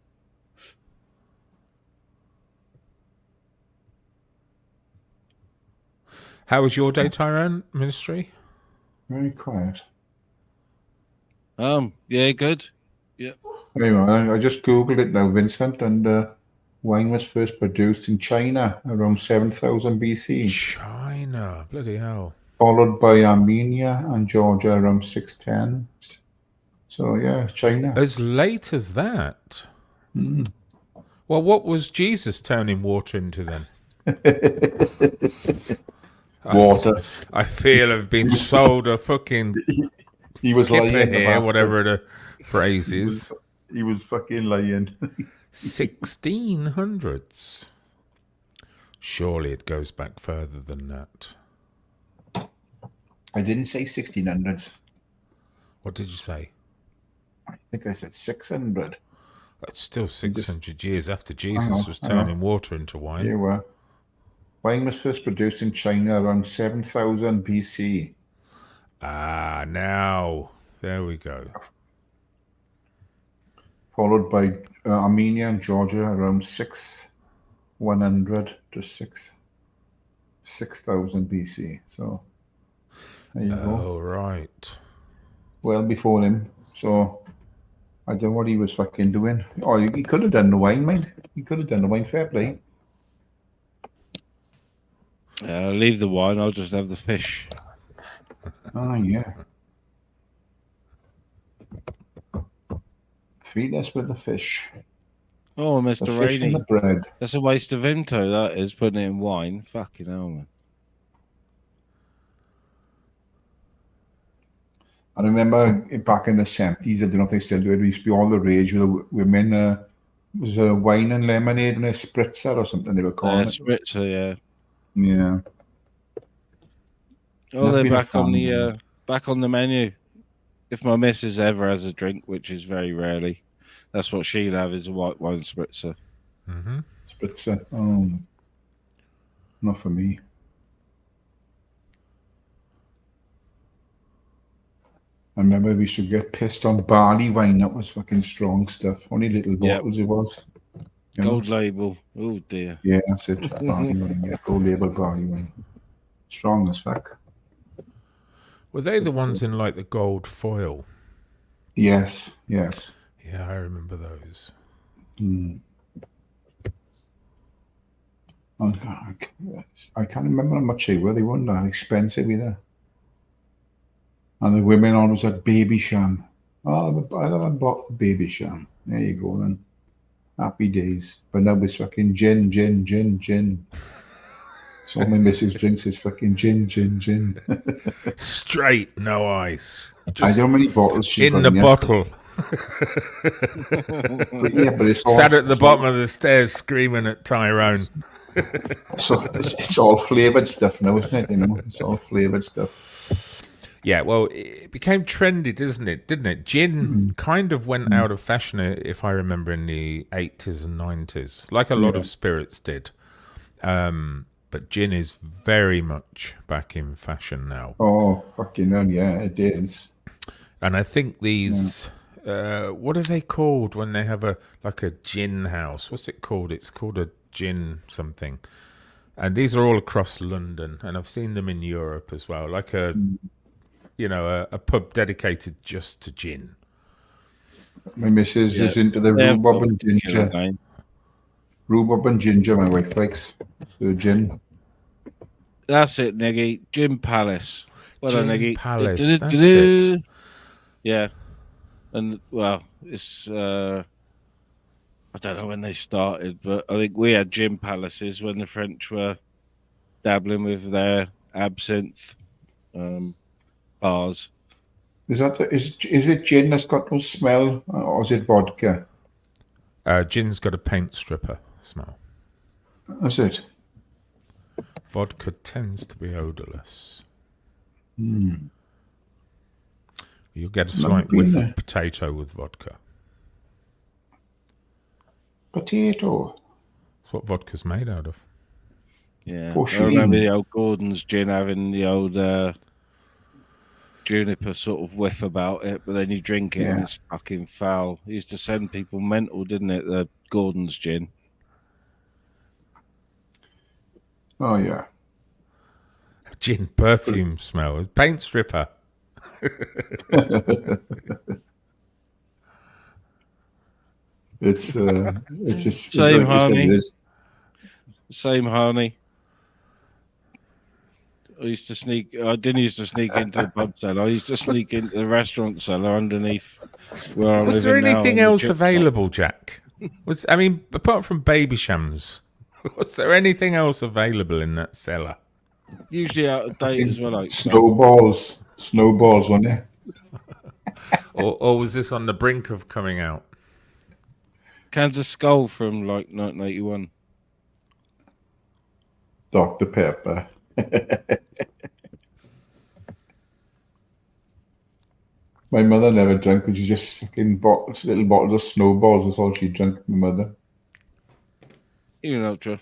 How was your day, Tyrone? Ministry? very quiet. Yeah, good. Yeah. Anyway, I just googled it now, Vincent, and wine was first produced in China around 7000 BC, China, bloody hell. followed by Armenia and Georgia around 610. So yeah, China. As late as that? Mm. Well, what was Jesus turning water into then? Water. I feel I've been sold a fucking He was kipper lying. here, whatever the phrase is. He was fucking lying. 1600s. Surely it goes back further than that. I didn't say 1600s. What did you say? I think I said 600. It's still 600 years after I Jesus know, was I know. turning water into wine. You were. Wine was first produced in China around 7000 BC. Ah, now. There we go. Followed by Armenia and Georgia around 100 to 6000 BC. So there you go. Oh, right. Well before him. So I don't know what he was fucking doing. Oh, he could have done the wine, mate. He could have done the wine, fair play. I'll leave the wine. I'll just have the fish. Oh, yeah. Feed us with the fish. Oh, The Mr. fish and Rainey. the bread. That's a waste of Vimto, that is, putting it in wine. Fucking hell, man. I remember back in the 70s, I don't know if they still do it, it used to be all the rage with the women. It was a wine and lemonade and a spritzer or something they were calling it. Spritzer, yeah. Yeah. Oh, Never they're been a back on fan the of back on the menu. If my missus ever has a drink, which is very rarely, that's what she'll have, is a white wine spritzer. Mm-hmm. Spritzer. Not for me. I remember we should get pissed on barley wine. That was fucking strong stuff. Only little Yep. bottles it was. You know? Gold label. Oh, dear. Yeah, that's it. Barley wine. Yeah, gold label barley wine. Strong as fuck. Were they the ones in like the gold foil? Yes, yes. Yeah, I remember those. Mm. I can't remember how much they were. They weren't that expensive either. And the women always had baby sham. Oh, I have a bottle of baby sham. There you go then. Happy days. But now it's fucking gin. So my missus drinks is fucking gin. Straight, no ice. I Just don't know how many bottles she's in got the yet, bottle. but it's all, Sat at the bottom of the stairs screaming at Tyrone. So it's all flavoured stuff now, isn't it? You know, it's all flavoured stuff. Yeah, well, it became trendy, didn't it? Gin kind of went out of fashion, if I remember, in the 80s and 90s, like a lot of spirits did. But gin is very much back in fashion now. Oh, fucking hell, yeah, it is. And I think these, what are they called when they have a gin house? What's it called? It's called a gin something. And these are all across London, and I've seen them in Europe as well, like a a pub dedicated just to gin. My missus is into the rhubarb and ginger. Name. Rhubarb and ginger, my wife likes. So gin. That's it, Niggy. Gin Palace. Well done, Gin Niggy. Palace, that's it. Yeah. And, well, it's... I don't know when they started, but I think we had gin palaces when the French were dabbling with their absinthe bars. Is it gin that's got no smell, or is it vodka? Gin's got a paint stripper smell. That's it. Vodka tends to be odorless. Mm. You'll get a slight whiff of potato with vodka. Potato. That's what vodka's made out of. Yeah. Pushing. I remember the old Gordon's gin having the old juniper sort of whiff about it, but then you drink it and it's fucking foul. It used to send people mental, didn't it? The Gordon's gin. Oh, yeah. Gin perfume smell. Paint stripper. It's just same, honey. Same, honey. I didn't used to sneak into the pub cellar. I used to sneak into the restaurant cellar underneath where I'm living now. Was there anything else available, Jack? Apart from baby shams, was there anything else available in that cellar? Usually out of date as well. Like snowballs, weren't they? or was this on the brink of coming out? Cans of Skull from like 1981. Dr. Pepper. My mother never drank, but she just fucking bought little bottles of snowballs. That's all she drank. My mother. You know, Joe.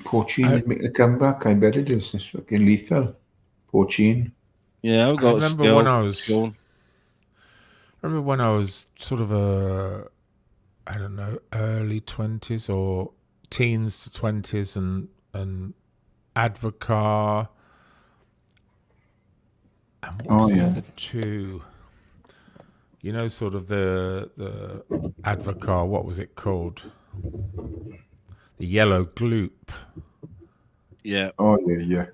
Poachine making a comeback. I bet it is. It's fucking lethal. Poachine. Yeah, I've got I remember when I was sort of early 20s or teens to 20s and Advocar. And what was the other two? Sort of the Advocar, what was it called? The yellow gloop. Yeah. Oh, yeah.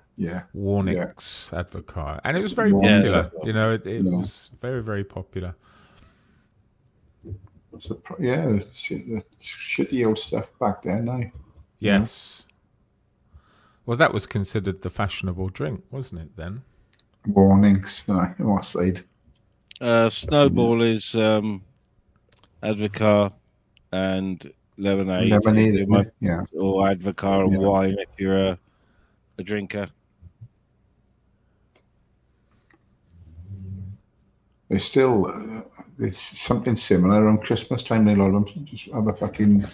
Warnick's Advocar. And it was very popular. It was very, very popular. So, the shitty old stuff back then now. Yes. Well, that was considered the fashionable drink, wasn't it, then? Warnings, what side? Snowball is Advocar and lemonade. Or Advocar and wine if you're a drinker. There's still it's something similar around Christmas time. A lot of them just have a fucking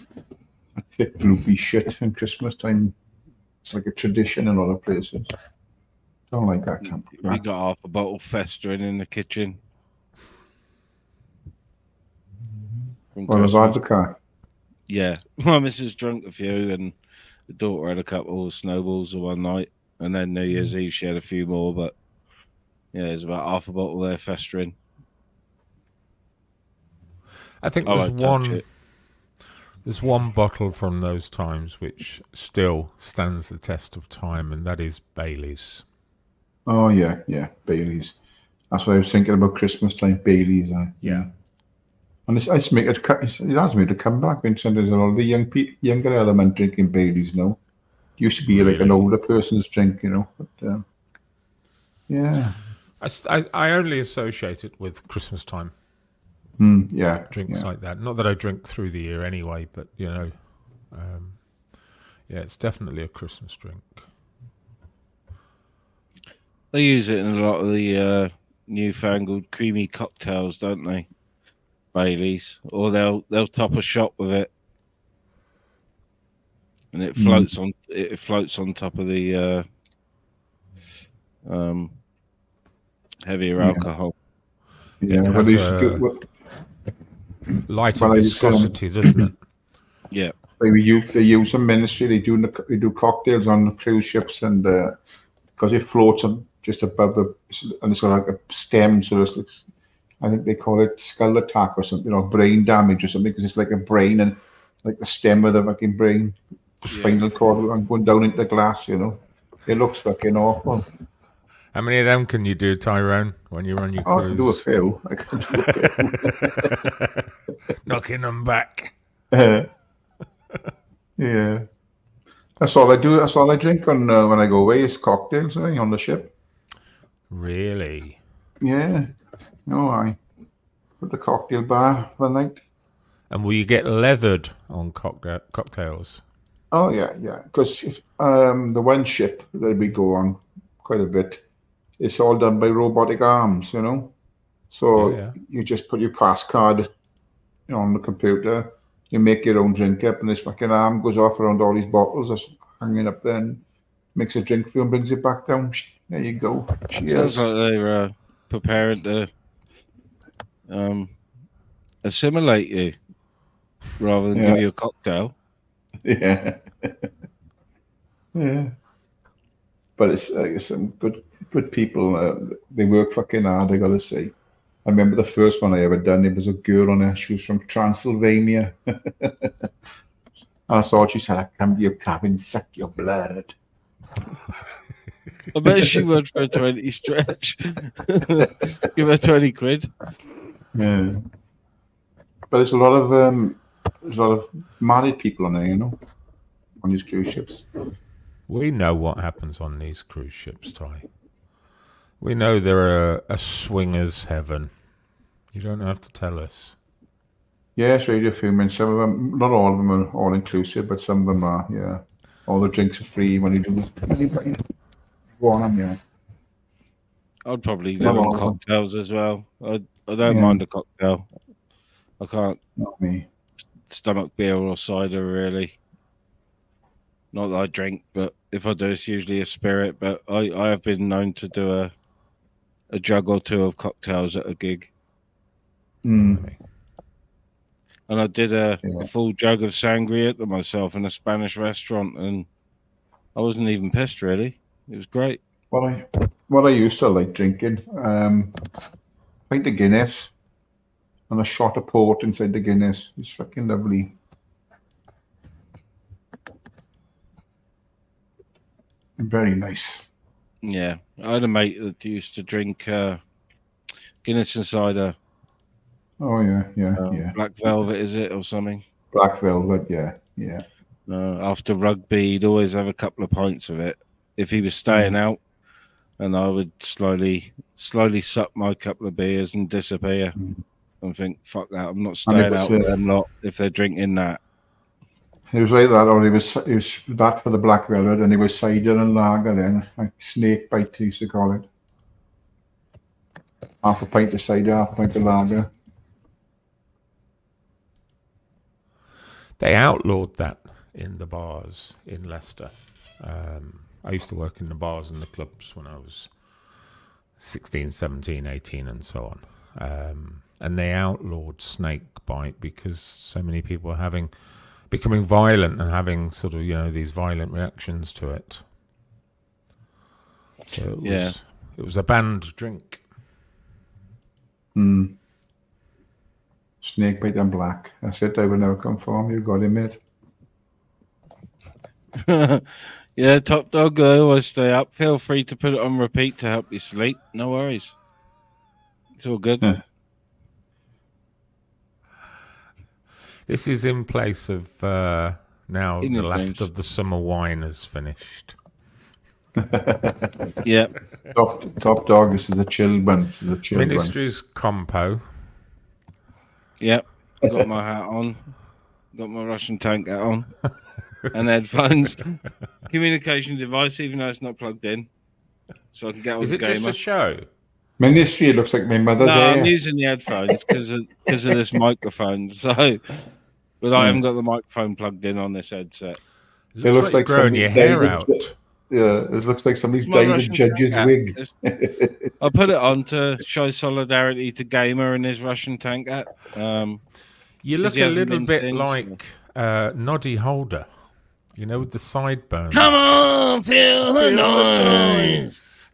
thick gloopy shit in Christmas time. It's like a tradition in a lot of places. Don't like that. We got half a bottle festering in the kitchen. Well, a vodka. Yeah, my missus drunk a few, and the daughter had a couple of snowballs one night, and then New Year's Eve she had a few more. But yeah, there's about half a bottle there festering. I think there's one bottle from those times which still stands the test of time, and that is Bailey's. Oh yeah, Bailey's. That's what I was thinking about Christmas time. Bailey's. Yeah. And it has made a comeback. When there's a lot of the younger element drinking Bailey's now. It used to be like an older person's drink, But yeah. I only associate it with Christmas time. Drinks like that. Not that I drink through the year anyway, but it's definitely a Christmas drink. They use it in a lot of the newfangled creamy cocktails, don't they? Bailey's, or they'll top a shot with it, and it floats on. It floats on top of the heavier alcohol. Yeah, it has lighter viscosity, doesn't it? Yeah. They use some ministry. They do cocktails on the cruise ships, and because it floats on just above and it's got like a stem, so it's I think they call it skull attack or something, or brain damage or something, because it's like a brain and like the stem of the fucking brain, spinal cord, and going down into the glass. It looks fucking awful. How many of them can you do, Tyrone, when you're on your cruise? I can do a few. I can do a few. Knocking them back. Yeah. That's all I do. That's all I drink on when I go away is cocktails on the ship. Really? Yeah. No, I put the cocktail bar for the night. And will you get leathered on cocktails? Oh yeah. Because the one ship that we go on quite a bit, it's all done by robotic arms, So you just put your pass card, on the computer. You make your own drink up, and this fucking arm goes off around all these bottles that's hanging up there, and makes a drink for you and brings it back down. There you go. Cheers. Sounds like they're preparing to assimilate you rather than give you a cocktail. Yeah. Yeah. But it's some good people. They work fucking hard, I gotta say. I remember the first one I ever done. It was a girl on there. She was from Transylvania. I thought she said, "I come to your cabin, suck your blood." I bet she would for a 20 stretch. Give her 20 quid. Yeah. But there's a lot of married people on there, on these cruise ships. We know what happens on these cruise ships, Ty. We know they're a swingers' heaven. You don't have to tell us. Yes, Radio Fumin. Some of them, not all of them are all inclusive, but some of them are, yeah. All the drinks are free when you do the go on them, yeah. I'd probably live on cocktails as well. I don't mind a cocktail. I can't stomach beer or cider, really. Not that I drink, but if I do, it's usually a spirit. But I have been known to do a jug or two of cocktails at a gig. Mm. And I did a full jug of sangria to myself in a Spanish restaurant, and I wasn't even pissed, really. It was great. What I used to like drinking, pint of Guinness and a shot of port inside the Guinness. It's fucking lovely. Very nice. Yeah, I had a mate that used to drink Guinness and cider. Oh yeah. Black Velvet, is it, or something? Black Velvet, yeah. After rugby, he'd always have a couple of pints of it if he was staying out, and I would slowly suck my couple of beers and disappear and think, fuck that, I'm not staying out with them lot if they're drinking that. He was like that, or he was that for the Black Velvet, and he was cider and lager then, like snake bite, he used to call it. Half a pint of cider, half a pint of lager. They outlawed that in the bars in Leicester. I used to work in the bars and the clubs when I was 16, 17, 18 and so on. And they outlawed snake bite because so many people were becoming violent and having sort of, these violent reactions to it. So it was a banned drink. Snake bite and black. That's it. I will never conform. You got him, mate. Yeah, Top Dog, I always stay up. Feel free to put it on repeat to help you sleep. No worries. It's all good. Yeah. This is in place of now the last of the summer wine has finished. Yeah. Top Dog, this is a chilled one. This is a chilled Ministry's compo. Yep. Got my hat on. Got my Russian tank hat on. And headphones. Communication device, even though it's not plugged in. So I can get on the gamer. Is it just a show? Ministry, it looks like my mother's hair. I'm using the headphones because of this microphone. So, but I haven't got the microphone plugged in on this headset. It looks like growing your hair out. Yeah, it looks like somebody's dyed a judge's wig. I put it on to show solidarity to Gamer and his Russian tank hat. You look a little bit like Noddy Holder. You know, with the sideburns. Come on, feel the noise.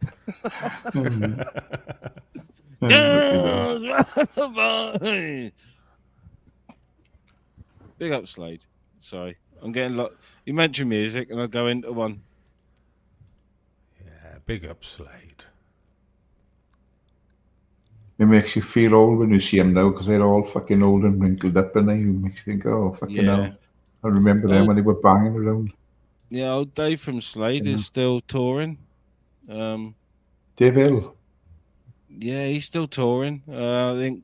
Girls, rock the boy. Big up, Slade. Sorry, I'm getting you mentioned music, and I'll go into one. Yeah, big up, Slade. It makes you feel old when you see them now, because they're all fucking old and wrinkled up, and they makes you think, oh, fucking hell. I remember them when they were banging around. Yeah, old Dave from Slade is still touring. Dave Hill? Yeah, he's still touring. I think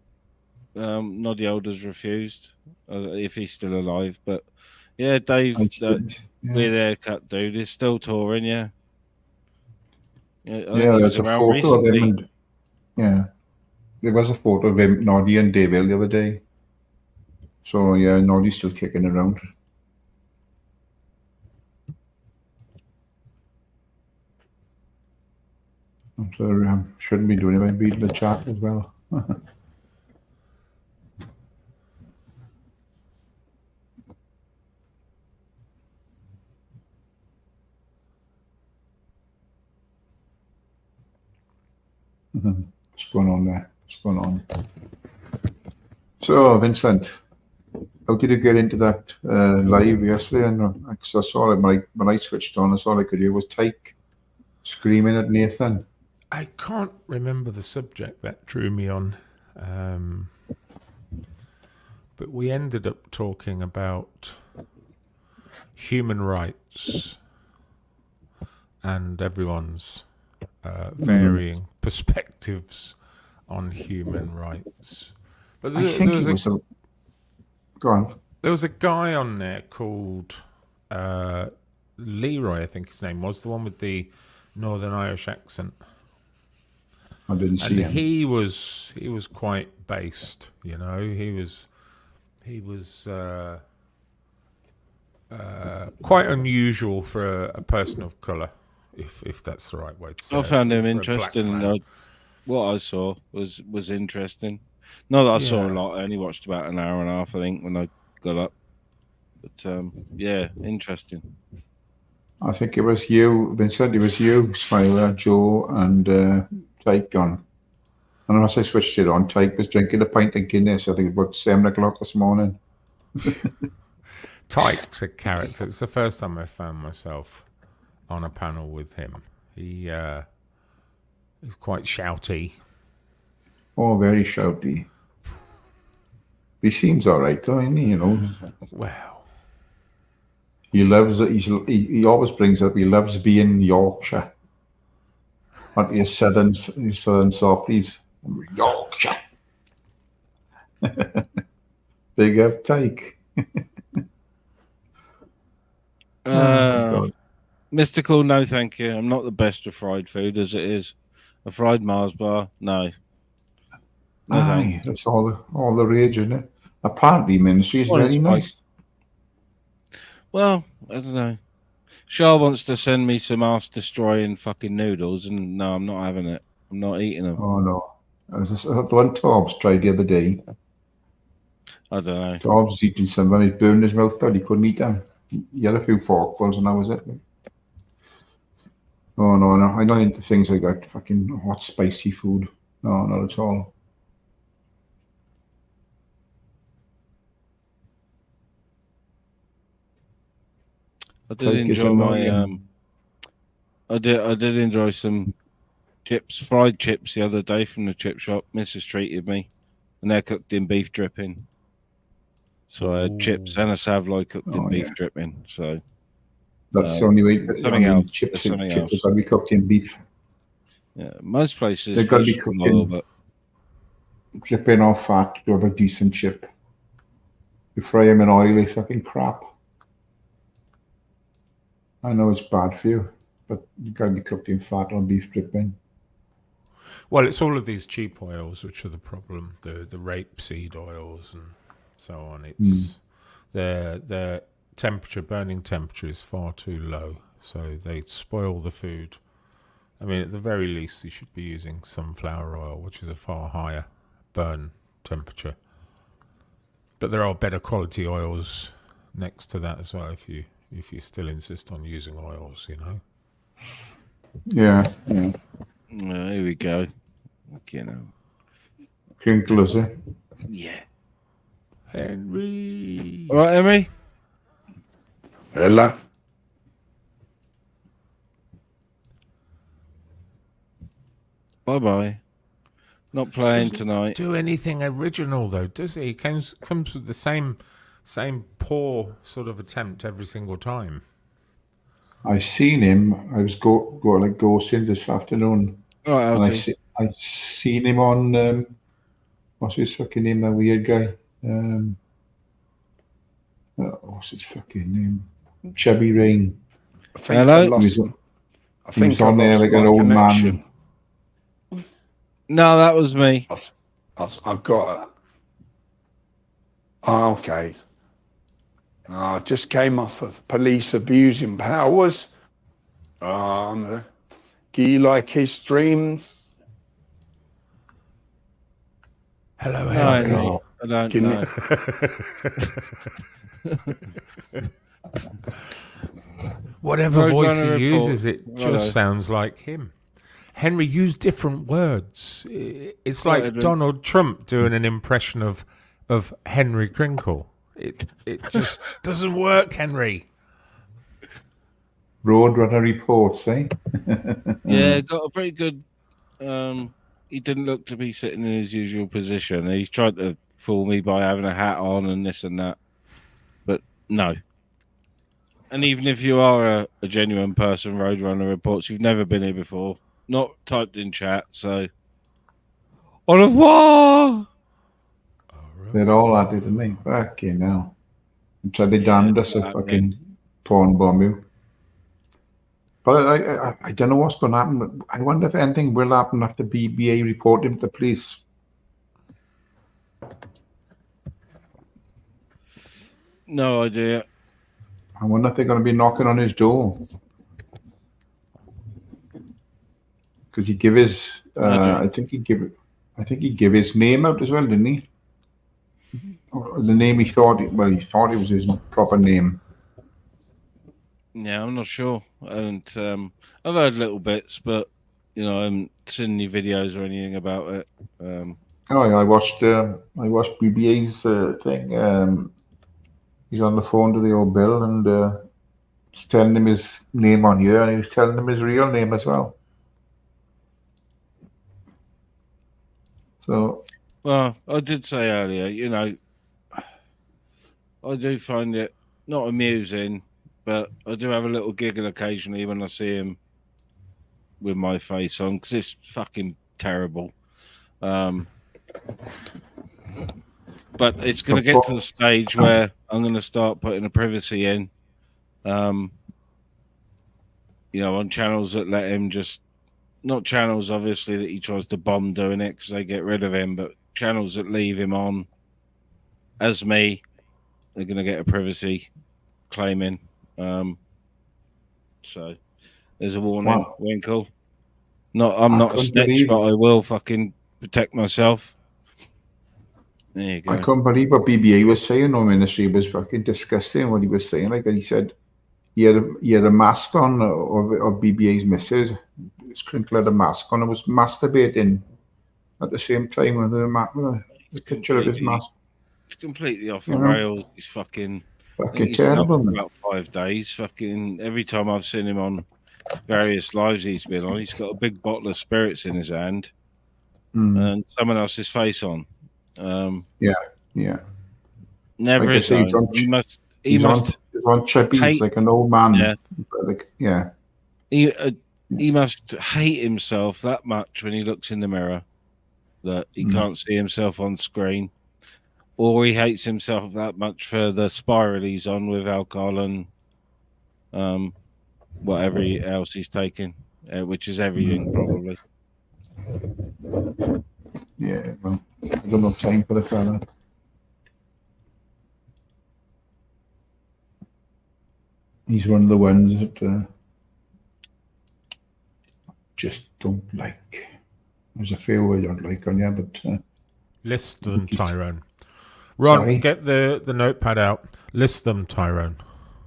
Noddy Holder's refused, if he's still alive. But yeah, Dave, weird haircut dude, is still touring. Yeah. There's a photo of him. There was a photo of him, Noddy and Dave Hill the other day. So yeah, Noddy's still kicking around. I'm sorry, I shouldn't be doing it. I'm reading the chat as well. What's going on there? What's going on? So, Vincent, how did you get into that live yesterday? And I saw it when I switched on, all I could hear was Tyke screaming at Nathan. I can't remember the subject that drew me on, but we ended up talking about human rights and everyone's varying perspectives on human rights. But go on. There was a guy on there called Leroy, I think his name was, the one with the Northern Irish accent. I didn't see him. He was quite based, you know. He was quite unusual for a person of colour, if that's the right way to say it. I found him interesting. What I saw was interesting. Not that I saw a lot. I only watched about an hour and a half, I think, when I got up. But yeah, interesting. I think it was you, Vincent. It was you, Smiler, Joe, and Tyke on. And once I switched it on, Tyke was drinking a pint of Guinness. I think about 7 o'clock this morning. Tyke's a character. It's the first time I found myself on a panel with him. He's quite shouty. Oh, very shouty. He seems all right, though, isn't he? You know. Well, he loves it. He always brings up. He loves being Yorkshire. Not your southern softies. Yorkshire. Big up, Tyke. Mystical, no thank you. I'm not the best of fried food as it is. A fried Mars bar, no. Aye, that's all the rage, isn't it? Apparently ministry is very nice. Well, I don't know. Shah wants to send me some ass destroying fucking noodles, and no, I'm not having it. I'm not eating them. Oh no. One Tobbs tried the other day. I don't know. Tobbs was eating some and he burned his mouth out. He couldn't eat them. He had a few forkfuls and that was it. Oh no, I'm not into things like that. Fucking hot, spicy food. No, not at all. I did enjoy I did enjoy some fried chips the other day from the chip shop. Mrs. treated me, and they're cooked in beef dripping. So I had chips and a savloy cooked in beef dripping. So that's the only way. Something else. Chips have got to be cooked in beef. Yeah, most places they've got to be cooked in dripping off fat to have a decent chip. You fry them in oil, they fucking crap. I know it's bad for you, but you got to be cooked in fat or beef dripping. Well, it's all of these cheap oils which are the problem. The rapeseed oils and so on. It's their burning temperature is far too low, so they spoil the food. I mean, at the very least, you should be using sunflower oil, which is a far higher burn temperature. But there are better quality oils next to that as well if you still insist on using oils, you know. Yeah. Here we go. You know. Crinkle, is it? Yeah. Henry. All right, Henry. Hello. Bye. Not playing Doesn't tonight. do anything original though, does he? He comes with the same poor sort of attempt every single time. I seen him. I was ghosting this afternoon, All right, and Alty. I seen him on what's his fucking name? That weird guy. What's his fucking name? Chubby Rain. I think Hello? I lost. I He was think I on there lost like my an old connection. man. No, that was me. I've got it. Oh, okay. I just came off of police abusing powers. Do you like his dreams? Hello, No, Henry. Henry. I don't Can know. Whatever voice he Roadrunner report. uses, it Righto. just sounds like him. Henry, use different words. It's Right, like Edwin. Donald Trump doing an impression of Henry Crinkle. It just doesn't work, Henry. Roadrunner reports, eh? Yeah, got a pretty good. He didn't look to be sitting in his usual position. He's tried to fool me by having a hat on and this and that, but no. And even if you are a genuine person, Roadrunner reports, you've never been here before, not typed in chat, so au revoir. They're all at it, aren't they? Fucking hell. And so they damned us a fucking porn bomb you. But I don't know what's going to happen. I wonder if anything will happen after BBA report him to police. No idea. I wonder if they're going to be knocking on his door. Because he give his, I think he give his name out as well, didn't he? Or the name he thought it was his proper name. Yeah, I'm not sure. And I've heard little bits, but I haven't seen any videos or anything about it. Oh, yeah, I watched BBA's thing. He's on the phone to the old Bill, and he's telling him his name on here, and he was telling him his real name as well. So, Well, I did say earlier, I do find it not amusing, but I do have a little giggle occasionally when I see him with my face on, because it's fucking terrible. But it's going to get to the stage where I'm going to start putting a privacy in, on channels that let him just, not channels obviously that he tries to bomb doing it because they get rid of him, but channels that leave him on as me, they're going to get a privacy claiming. So there's a warning. Wow. Winkle. I'm not a snitch, but I will fucking protect myself. There you go. I couldn't believe what BBA was saying. No ministry was fucking disgusting. What he was saying, like he said, he had a mask on of BBA's missus. His Crinkle had a mask on and was masturbating at the same time with the picture of his mask. It's completely off the rails. He's fucking Fucking terrible, for about 5 days. Fucking every time I've seen him on various lives he's been on, he's got a big bottle of spirits in his hand and someone else's face on. Yeah. Never like his own. He must he's on chippies like an old man. Yeah. He must hate himself that much when he looks in the mirror that he can't see himself on screen, or he hates himself that much for the spiral he's on with alcohol and whatever else he's taking, which is everything probably. Yeah, well, I don't have time for the fella. He's one of the ones that just don't like. There's a few I don't like on you, but Less than Tyrone. Ron, Sorry. get the notepad out. List them, Tyrone.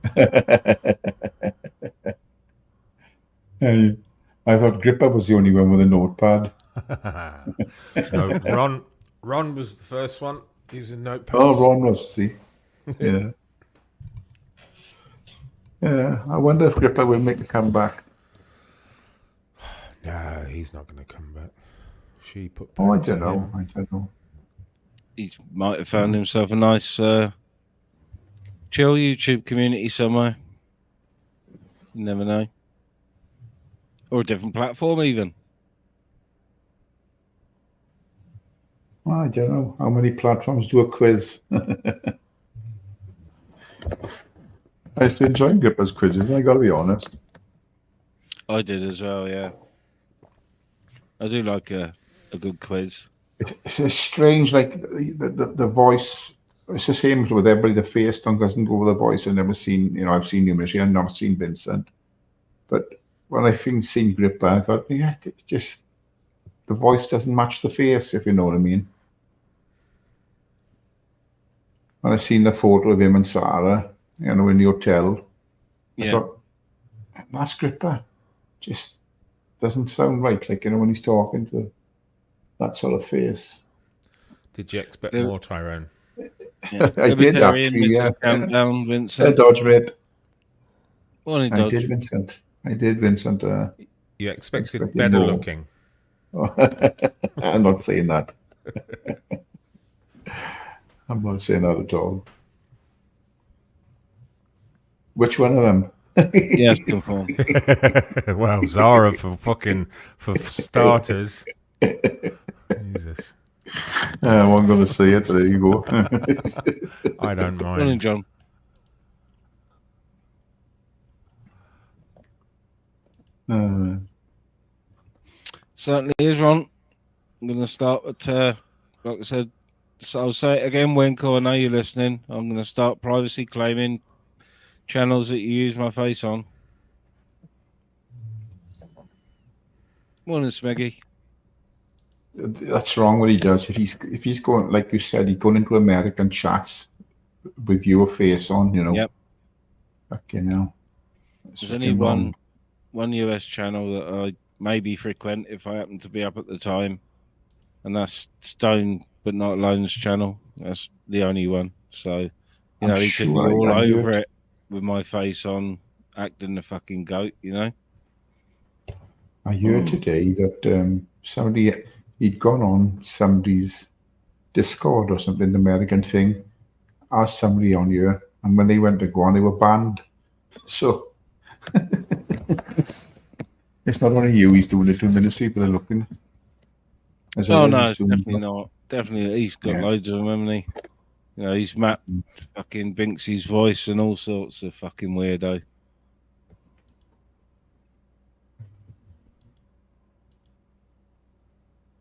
I thought Gripper was the only one with a notepad. No, Ron was the first one using notepads. Oh, Ron was, see. Yeah. Yeah, I wonder if Gripper will make a comeback. No, he's not going to come back. She put. Oh, I don't know. I don't know. He might have found himself a nice chill YouTube community somewhere. You never know. Or a different platform, even. Well, I don't know. How many platforms do a quiz? I used to enjoy Gripper's quizzes, I gotta be honest. I did as well, yeah. I do like a good quiz. It's strange, like the voice. It's the same with everybody. The face doesn't go with the voice. I've never seen, I've seen Numerous, I've not seen Vincent. But when I seen Gripper, I thought, yeah, just the voice doesn't match the face, if you know what I mean. When I seen the photo of him and Sarah, in the hotel, I thought, that's Gripper. Just doesn't sound right, like, when he's talking to that sort of face. Did you expect more, Tyrone? Yeah. I did actually, yeah. Countdown, Vincent. Dodge Red. Morning, Dodge. I did, Vincent. You expected better more. looking. I'm not saying that. I'm not saying that at all. Which one of them? Yes, confirm. Well, Zara for starters. Jesus. I wasn't going to say it, but there you go. I don't mind. Morning, John. Certainly is, Ron. I'm going to start with, like I said, so I'll say it again, Winkle, I know you're listening. I'm going to start privacy claiming channels that you use my face on. Morning, Smeggy. That's wrong what he does. If he's going, like you said, he's going into American chats with your face on, Yep. Fucking hell. There's only one US channel that I maybe frequent if I happen to be up at the time, and that's Stone But Not Alone's channel. That's the only one. So, he could be all over it with my face on, acting the fucking goat, I heard today that somebody, he'd gone on somebody's Discord or something, the American thing, asked somebody on here, and when they went to go on, they were banned. So, it's not only you he's doing it to, many people are looking. Oh, no, definitely not. Definitely, he's got loads of them, hasn't he? He's Matt fucking Binksy's voice and all sorts of fucking weirdo.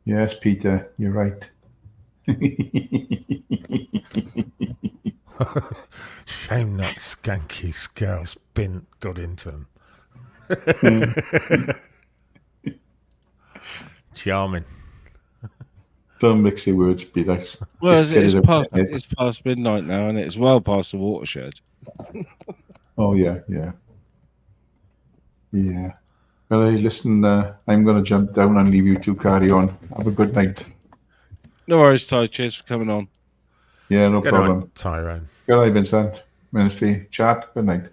Yes, Peter, you're right. Shame that skanky scouse bint got into him. Charming. Don't mix your words, Peter. Well, it's past midnight now, and it's well past the watershed. Oh, yeah. Well, hey, listen, I'm going to jump down and leave you two carry on. Have a good night. No worries, Ty. Cheers for coming on. Yeah, no problem. Night, Tyrone. Good night, Vincent. Ministry. Chat. Good night.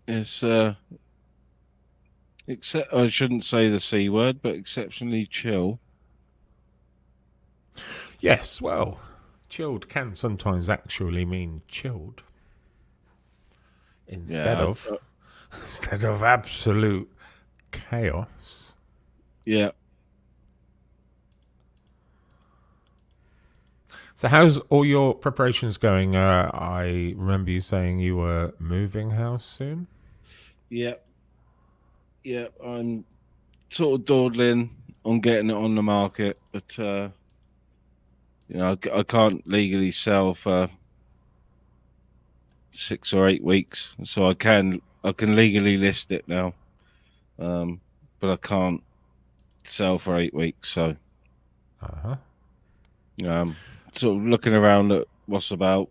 It's except I shouldn't say the C word, but exceptionally chill. Yes, well, chilled can sometimes actually mean chilled. Instead of absolute chaos. Yeah. So how's all your preparations going? I remember you saying you were moving house soon. Yeah. I'm sort of dawdling on getting it on the market, but I can't legally sell for 6 or 8 weeks, so I can legally list it now, but I can't sell for 8 weeks. So, sort of looking around at what's about.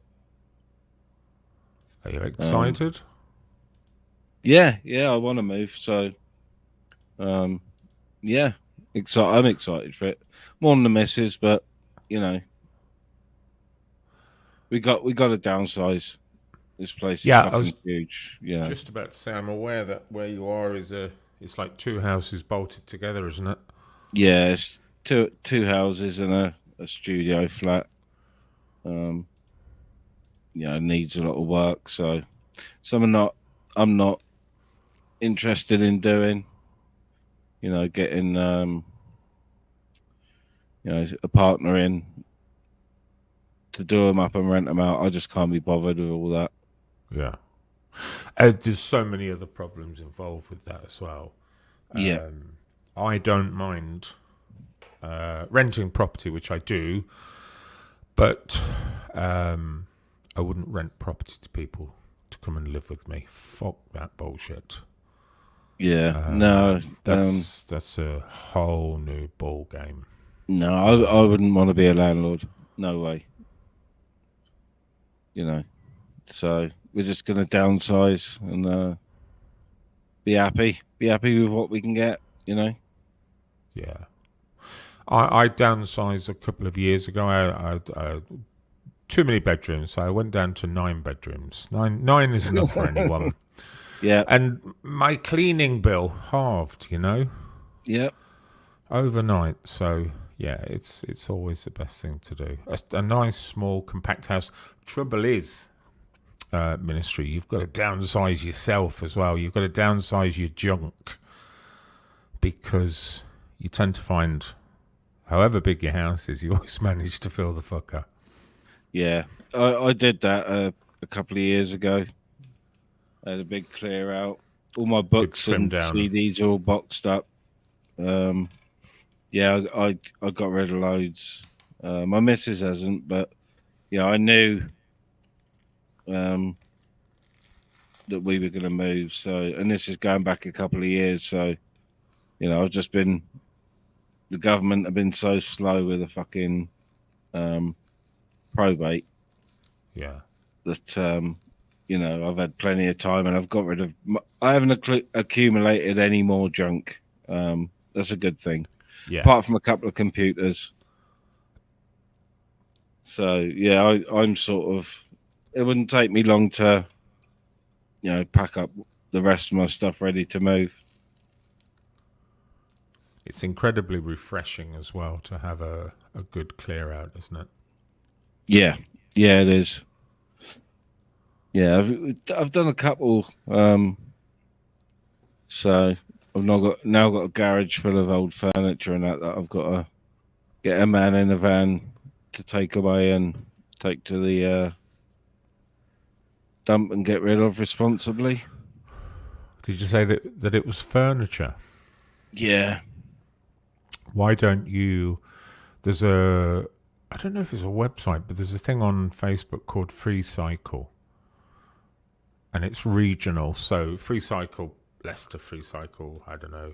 Are you excited? Yeah, I want to move. So, yeah, I'm excited for it. More than the missus, but you know, we got to downsize. This place is fucking huge. Yeah, just about to say, I'm aware that where you are it's like 2 houses bolted together, isn't it? Yeah, it's two houses and a studio flat. Yeah, it needs a lot of work. So, I'm not interested in doing. You know, getting a partner in to do them up and rent them out. I just can't be bothered with all that. Yeah. There's so many other problems involved with that as well. Yeah. I don't mind renting property, which I do, but I wouldn't rent property to people to come and live with me. Fuck that bullshit. Yeah. No. That's a whole new ball game. No, I wouldn't want to be a landlord. No way. You know. So we're just gonna downsize and be happy. Be happy with what we can get, you know? Yeah. I downsized a couple of years ago. I too many bedrooms, so I went down to 9 bedrooms. Nine is enough for anyone. Yeah. And my cleaning bill halved, you know? Yep. Overnight. So yeah, it's always the best thing to do. A nice small compact house. Trouble is, ministry, you've got to downsize yourself as well. You've got to downsize your junk, because you tend to find, however big your house is, you always manage to fill the fucker. Yeah, I did that a couple of years ago. I had a big clear out. All my books and CDs are all boxed up. Yeah, I got rid of loads. My missus hasn't, but yeah, I knew that we were going to move. So, and this is going back a couple of years. So, you know, the government have been so slow with the fucking probate. Yeah. That you know, I've had plenty of time, and I've got rid of. I haven't accumulated any more junk. That's a good thing. Yeah. Apart from a couple of computers. So yeah, I'm sort of. It wouldn't take me long to, you know, pack up the rest of my stuff ready to move. It's incredibly refreshing as well to have a good clear out, isn't it? Yeah, it is. Yeah, I've done a couple. So I've now got a garage full of old furniture and that I've got to get a man in a van to take away and take to the dump and get rid of responsibly. Did you say that it was furniture? Yeah. Why don't you? I don't know if it's a website, but there's a thing on Facebook called Free Cycle. And it's regional. So Free Cycle Leicester, Free Cycle, I don't know,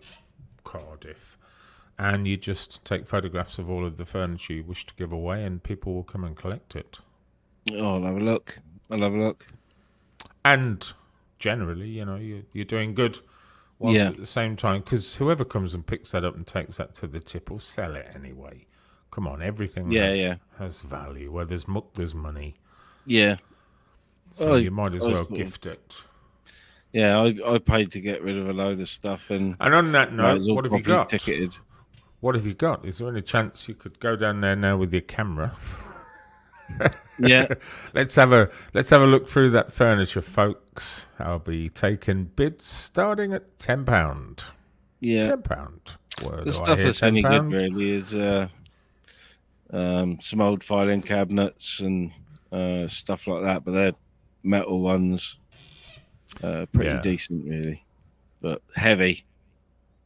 Cardiff. And you just take photographs of all of the furniture you wish to give away, and people will come and collect it. Oh, I'll have a look. And generally, you know, you're doing good. Whilst at the same time, because whoever comes and picks that up and takes that to the tip will sell it anyway. Come on, everything has value. Where there's muck, there's money. Yeah. So you might as well gift it. Yeah, I paid to get rid of a load of stuff. And on that note, what have you got? Ticketed. What have you got? Is there any chance you could go down there now with your camera? Yeah. Let's have a look through that furniture, folks. I'll be taking bids starting at £10. Yeah. £10. The stuff that's any good really is some old filing cabinets and stuff like that, but they're metal ones. Pretty decent really. But heavy.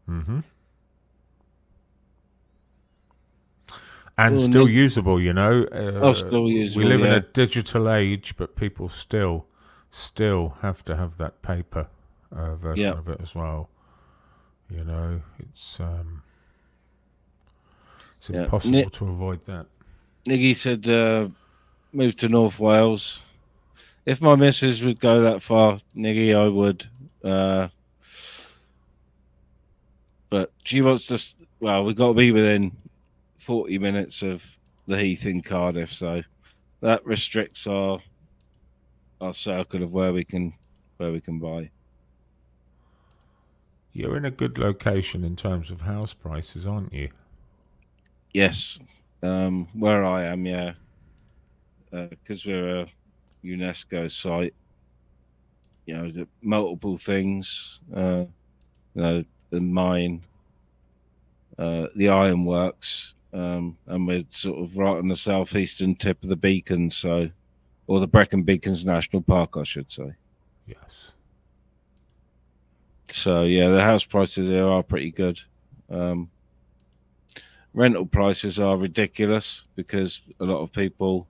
Mm-hmm. And still usable, you know. Still usable. We live in a digital age, but people still have to have that paper version of it as well. You know, it's It's impossible to avoid that. Niggy said move to North Wales. If my missus would go that far, Niggy, I would. But she wants to. Well, we've got to be within 40 minutes of the Heath in Cardiff, so that restricts our circle of where we can buy. You're in a good location in terms of house prices, aren't you? Yes, where I am, yeah, because we're a UNESCO site. You know, the multiple things. You know, the mine, the ironworks, and we're sort of right on the southeastern tip of the Beacon, or the Brecon Beacons National Park, I should say. Yes. So yeah, the house prices here are pretty good. Rental prices are ridiculous because a lot of people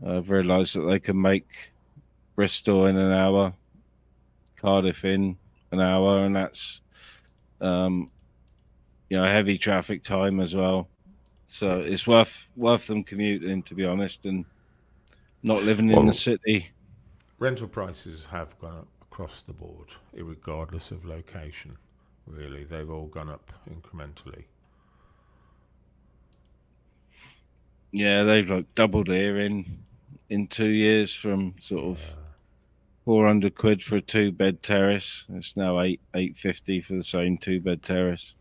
have realised that they can make Bristol in an hour, Cardiff in an hour, and that's heavy traffic time as well. So it's worth them commuting, to be honest, and not living in the city. Rental prices have gone up across the board, regardless of location. Really, they've all gone up incrementally. Yeah, they've like doubled here in 2 years, from sort of 400 quid for a 2-bed terrace. It's now 850 for the same 2-bed terrace.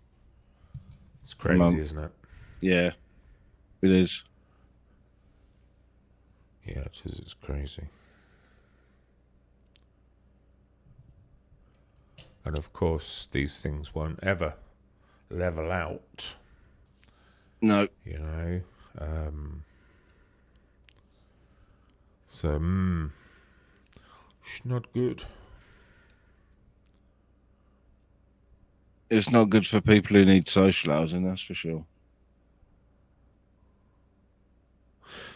It's crazy, isn't it? Yeah, it is. Yeah, it is. It's crazy. And of course, these things won't ever level out. No. You know. So, it's not good. It's not good for people who need social housing, that's for sure.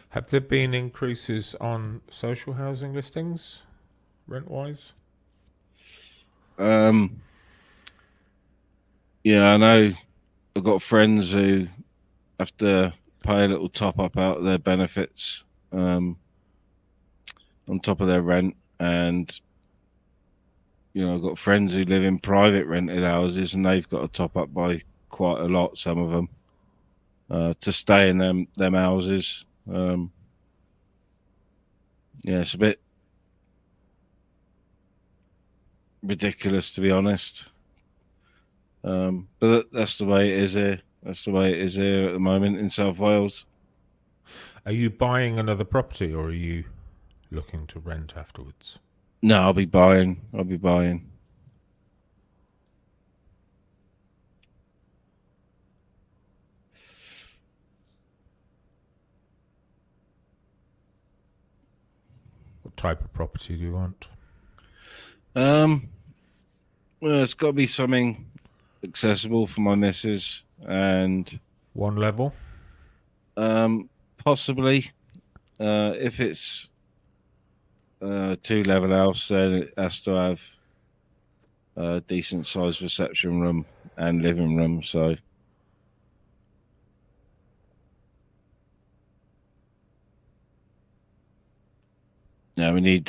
Have there been increases on social housing listings, rent-wise? Yeah, I know. I've got friends who have to pay a little top up out of their benefits on top of their rent, and I've got friends who live in private rented houses, and they've got to top up by quite a lot, some of them, to stay in them houses. Yeah, it's a bit ridiculous, to be honest. But that's the way it is here. That's the way it is here at the moment in South Wales. Are you buying another property, or are you looking to rent afterwards? No, I'll be buying. What type of property do you want? Well, it's got to be something accessible for my missus, and one level. Possibly. If it's a 2-level house, then it has to have a decent sized reception room and living room. So yeah, we need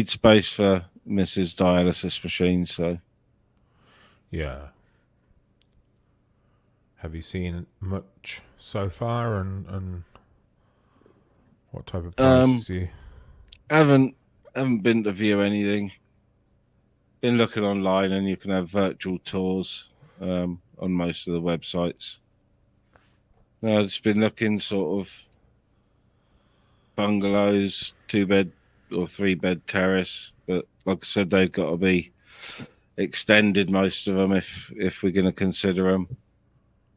space for Mrs. dialysis machine. So yeah. Have you seen much so far, and what type of prices you? Haven't been to view anything. Been looking online, and you can have virtual tours on most of the websites. I've just been looking sort of bungalows, 2-bed or 3-bed terrace, but like I said, they've got to be extended, most of them, if we're going to consider them.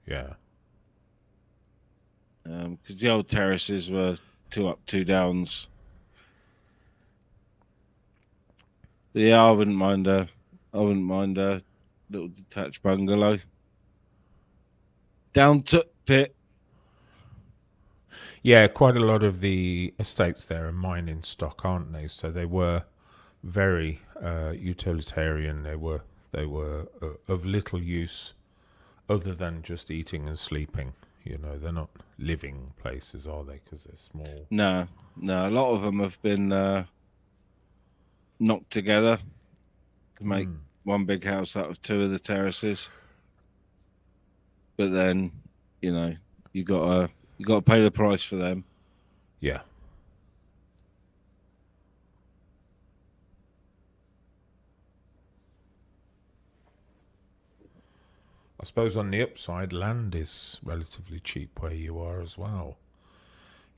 Yeah. Because the old terraces were 2 up, 2 downs. But yeah, I wouldn't mind a little detached bungalow. Down to pit. Yeah, quite a lot of the estates there are mining stock, aren't they? So they were very utilitarian. They were of little use other than just eating and sleeping. You know, they're not living places, are they? Because they're small. No. A lot of them have been knocked together to make one big house out of two of the terraces. But then, you know, you gotta pay the price for them. Yeah. I suppose on the upside, land is relatively cheap where you are as well.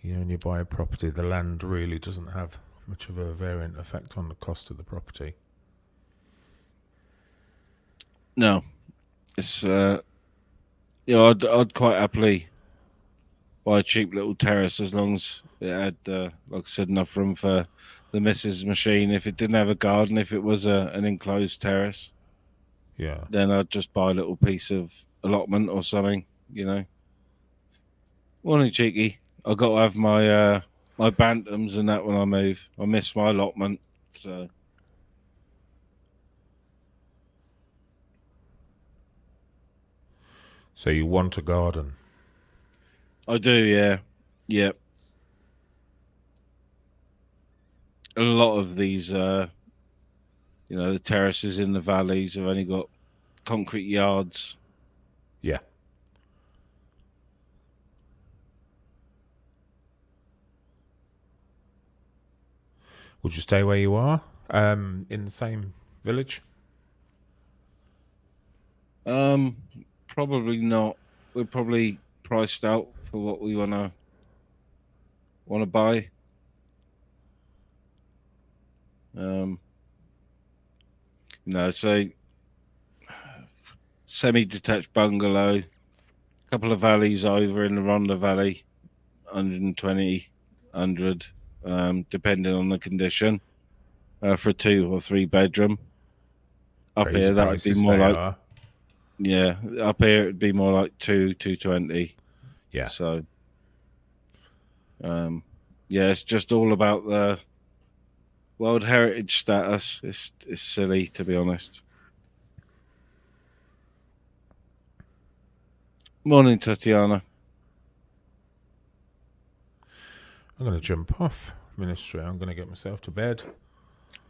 You know, when you buy a property, the land really doesn't have much of a variant effect on the cost of the property. No, it's I'd quite happily buy a cheap little terrace as long as it had, like I said, enough room for the missus' machine. If it didn't have a garden, if it was an enclosed terrace, yeah, then I'd just buy a little piece of allotment or something. You know, morning cheeky. I got to have my my bantams and that when I move. I miss my allotment, so. So you want a garden? I do, yeah. Yep. A lot of these, the terraces in the valleys have only got concrete yards. Yeah. Would you stay where you are? In the same village? Probably not. We're probably priced out for what we wanna buy. So semi-detached bungalow, couple of valleys over in the Rhondda Valley, 120, 100, depending on the condition, for a 2 or 3 bedroom. Up Crazy here, that would be prices more they like are. Yeah, up here it'd be more like 220. Yeah. So, it's just all about the World Heritage status. It's silly, to be honest. Morning, Tatiana. I'm going to jump off ministry. I'm going to get myself to bed.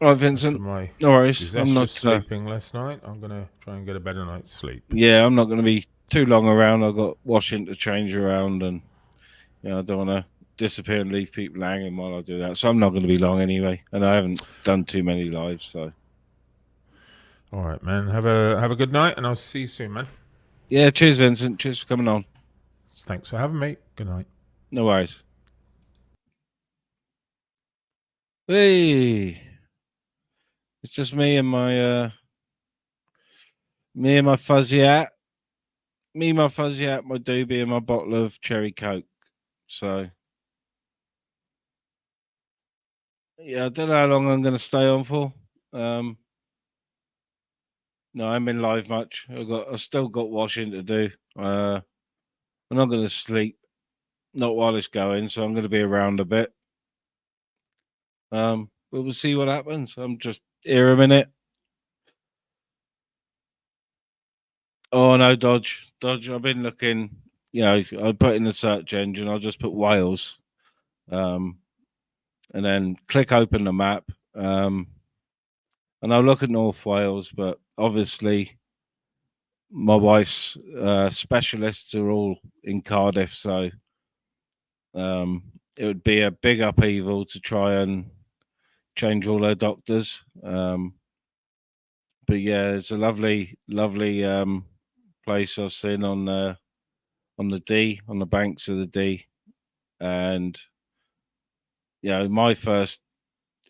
All right, Vincent. My no worries. I'm not sleeping last night. I'm going to try and get a better night's sleep. Yeah, I'm not going to be too long around. I've got washing to change around, and I don't want to disappear and leave people hanging while I do that. So I'm not going to be long anyway, and I haven't done too many lives. So, all right, man. Have a good night, and I'll see you soon, man. Yeah, cheers, Vincent. Cheers for coming on. Thanks for having me. Good night. No worries. Hey, it's just me and my fuzzy hat. Me, my fuzzy hat, my doobie, and my bottle of cherry Coke. So, yeah, I don't know how long I'm going to stay on for. No, I haven't been live much. I've still got washing to do. I'm not going to sleep, not while it's going, so I'm going to be around a bit. But we'll see what happens. I'm just here a minute. Oh no, Dodge. I've been looking. I put in the search engine. I'll just put Wales, and then click open the map. And I'll look at North Wales, but obviously my wife's specialists are all in Cardiff, so it would be a big upheaval to try and change all her doctors. But yeah, it's a lovely place I've seen on the D, on the banks of the D, and my first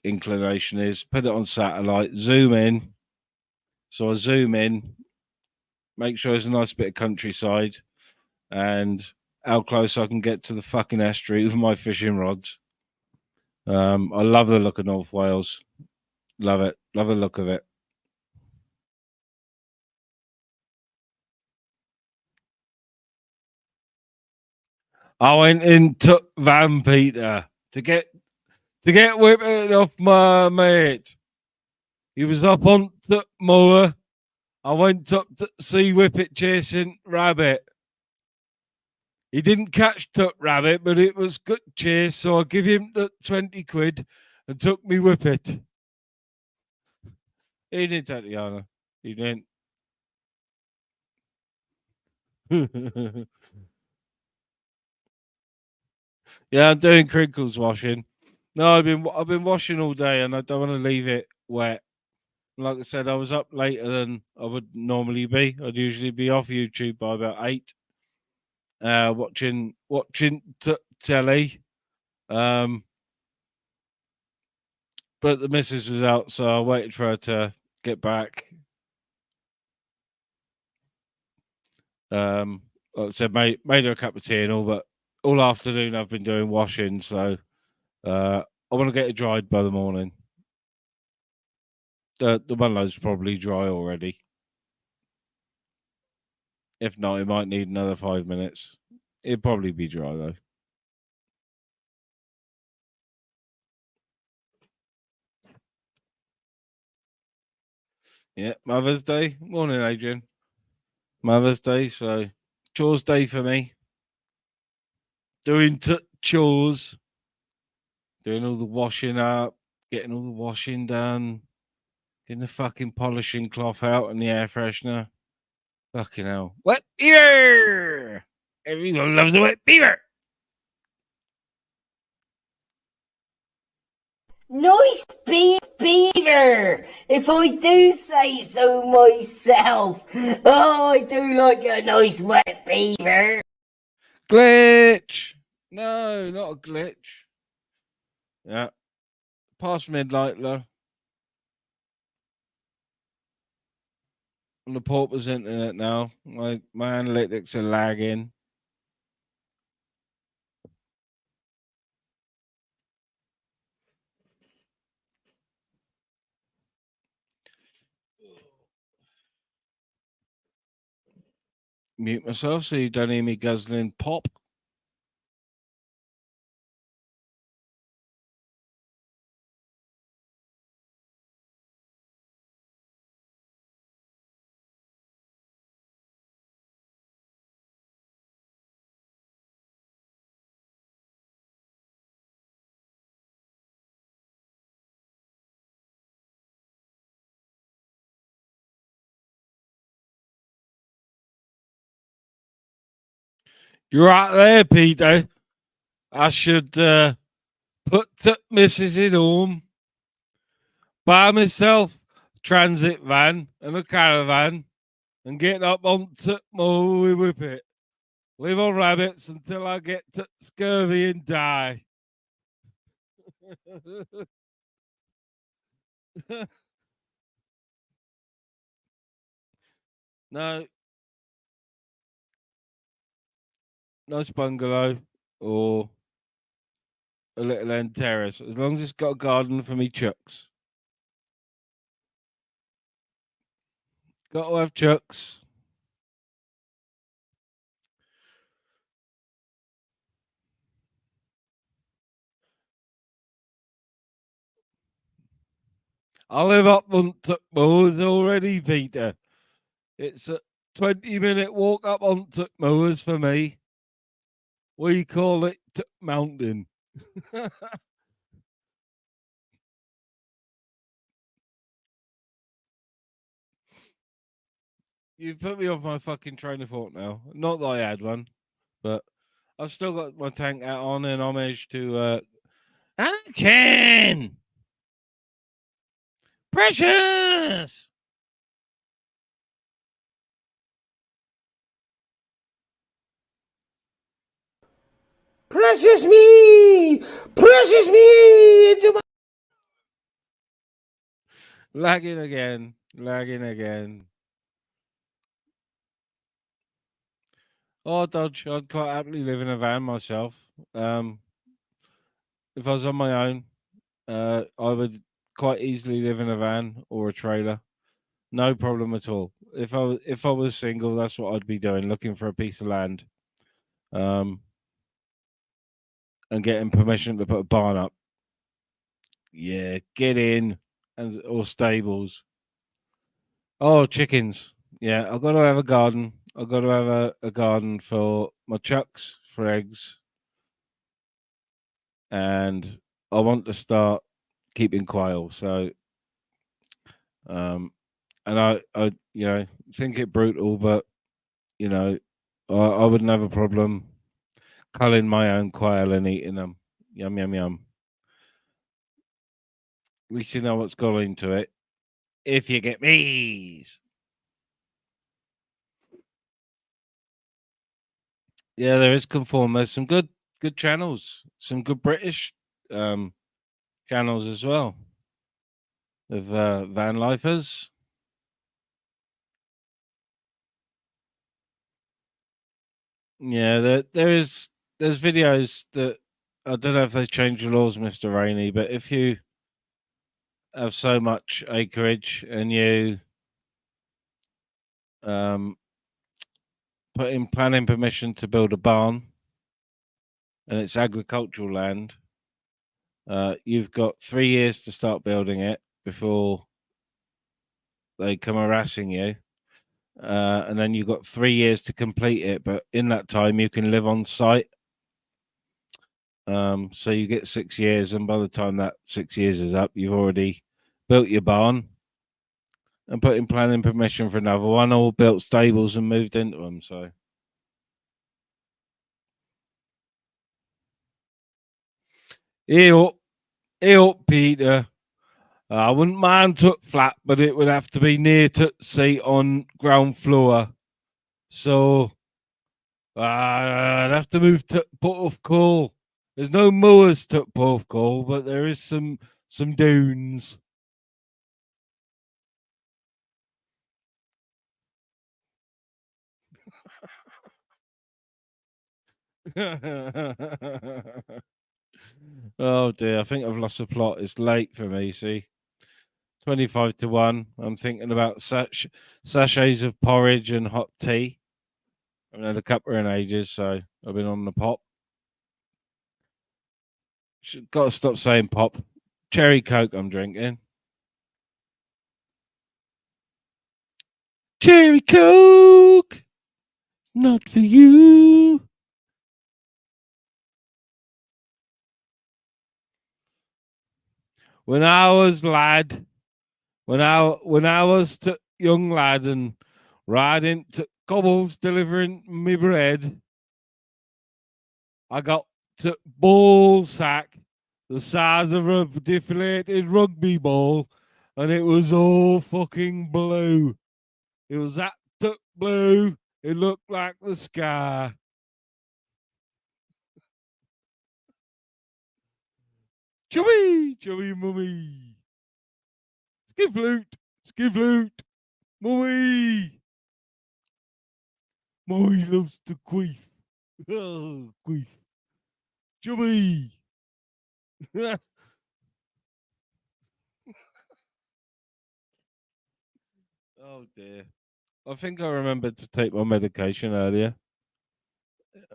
inclination is put it on satellite, zoom in. So I zoom in, make sure there's a nice bit of countryside, and how close I can get to the fucking estuary with my fishing rods. I love the look of North Wales. Love it. Love the look of it. I went into Van Peter to get whipping off my mate. He was up on the moor I went up to see Whippet chasing Rabbit. He didn't catch Tuck Rabbit, but it was good chase, so I give him the 20 quid and took me Whippet. He didn't take the honour. He didn't. Yeah, I'm doing crinkles washing. No, I've been washing all day, and I don't want to leave it wet. Like I said, I was up later than I would normally be. I'd usually be off YouTube by about 8, watching telly. But the missus was out, so I waited for her to get back. Like I said, made her a cup of tea and all, but all afternoon I've been doing washing, so I want to get it dried by the morning. The one load's probably dry already. If not, it might need another 5 minutes. It'd probably be dry though. Yeah, Mother's Day. Morning, Adrian. Mother's Day, so chores day for me. Doing chores. Doing all the washing up. Getting all the washing done. Getting the fucking polishing cloth out and the air freshener. Fucking hell. Wet beaver! Everyone loves the wet beaver! Nice beaver, if I do say so myself. Oh, I do like a nice wet beaver. Glitch! No, not a glitch. Yeah. Past midnight, though. On the Pauper's internet now. My analytics are lagging. Mute myself so you don't hear me guzzling pop. You're right there, Peter. I should put Mrs. in home, buy myself a transit van and a caravan, and get up onto my Whippet. Live on rabbits until I get to scurvy and die. No. Nice bungalow or a little end terrace, as long as it's got a garden for me chucks. Got to have chucks. I live up on Tuck Moors already, Peter. It's a 20-minute walk up on Tuck Moors for me. We call it Tuck Mountain. You've put me off my fucking train of thought now. Not that I had one, but I've still got my tank hat on in homage to Anakin! Precious! Precious me into my... Lagging again. Oh, Dodge, I'd quite happily live in a van myself. If I was on my own, I would quite easily live in a van or a trailer. No problem at all. If I was single, that's what I'd be doing, looking for a piece of land. And getting permission to put a barn up. Yeah, get in or stables. Oh, chickens. Yeah, I've got to have a garden. I've got to have a garden for my chucks for eggs, and I want to start keeping quail. So, and I think it brutal, but I wouldn't have a problem culling my own quail and eating them. Yum yum yum. At least you know what's gone into it. If you get me. Yeah, there is conform. There's some good channels, some good British channels as well of van lifers. Yeah, there's videos that I don't know if they changed the laws, Mr. Rainey, but if you have so much acreage and you put in planning permission to build a barn and it's agricultural land, you've got 3 years to start building it before they come harassing you. And then you've got 3 years to complete it, but in that time you can live on site. So you get 6 years, and by the time that 6 years is up, you've already built your barn and put in planning permission for another one, or built stables and moved into them. So hey up, Peter. I wouldn't mind to flat, but it would have to be near to seat on ground floor. So I'd have to move to Port of Call. There's no mowers to Port of Call, but there is some dunes. Oh dear, I think I've lost the plot. It's late for me, see. 25 to 1. I'm thinking about sachets of porridge and hot tea. I haven't had a cuppa in ages, so I've been on the pop. Got to stop saying pop. Cherry Coke I'm drinking. Cherry Coke! Not for you. When I was lad, when I was young lad and riding to cobbles delivering me bread, I got to ball sack the size of a deflated rugby ball, and it was all fucking blue. It was that blue. It looked like the sky. Chubby, chubby mummy. Skip flute, mummy. Mummy loves to queef. Oh, queef. Chubby. Oh dear. I think I remembered to take my medication earlier.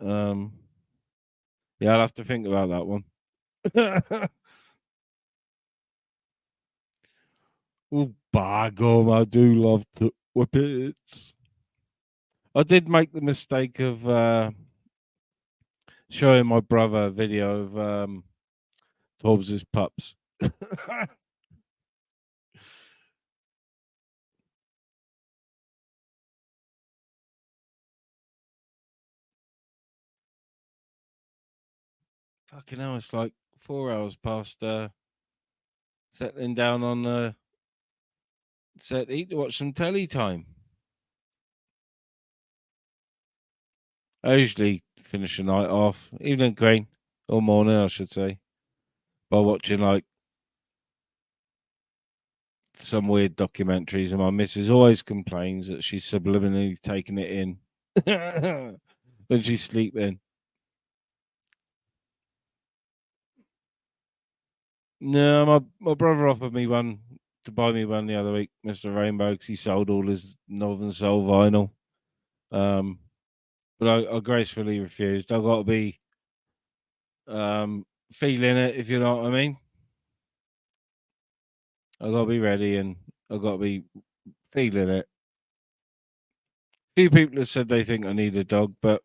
Yeah, I'll have to think about that one. Oh, by gum, I do love to whippets. I did make the mistake of showing my brother a video of Tobbs's pups. Fucking hell, it's like 4 hours past settling down on the set eat to watch some telly time. I usually finish the night off, evening green, or morning, I should say, by watching like some weird documentaries, and my missus always complains that she's subliminally taking it in when she's sleeping. No, my brother offered me one to buy me one the other week, Mr. Rainbow, because he sold all his Northern Soul vinyl. But I gracefully refused. I've got to be feeling it, if you know what I mean. I've got to be ready, and I've got to be feeling it. A few people have said they think I need a dog, but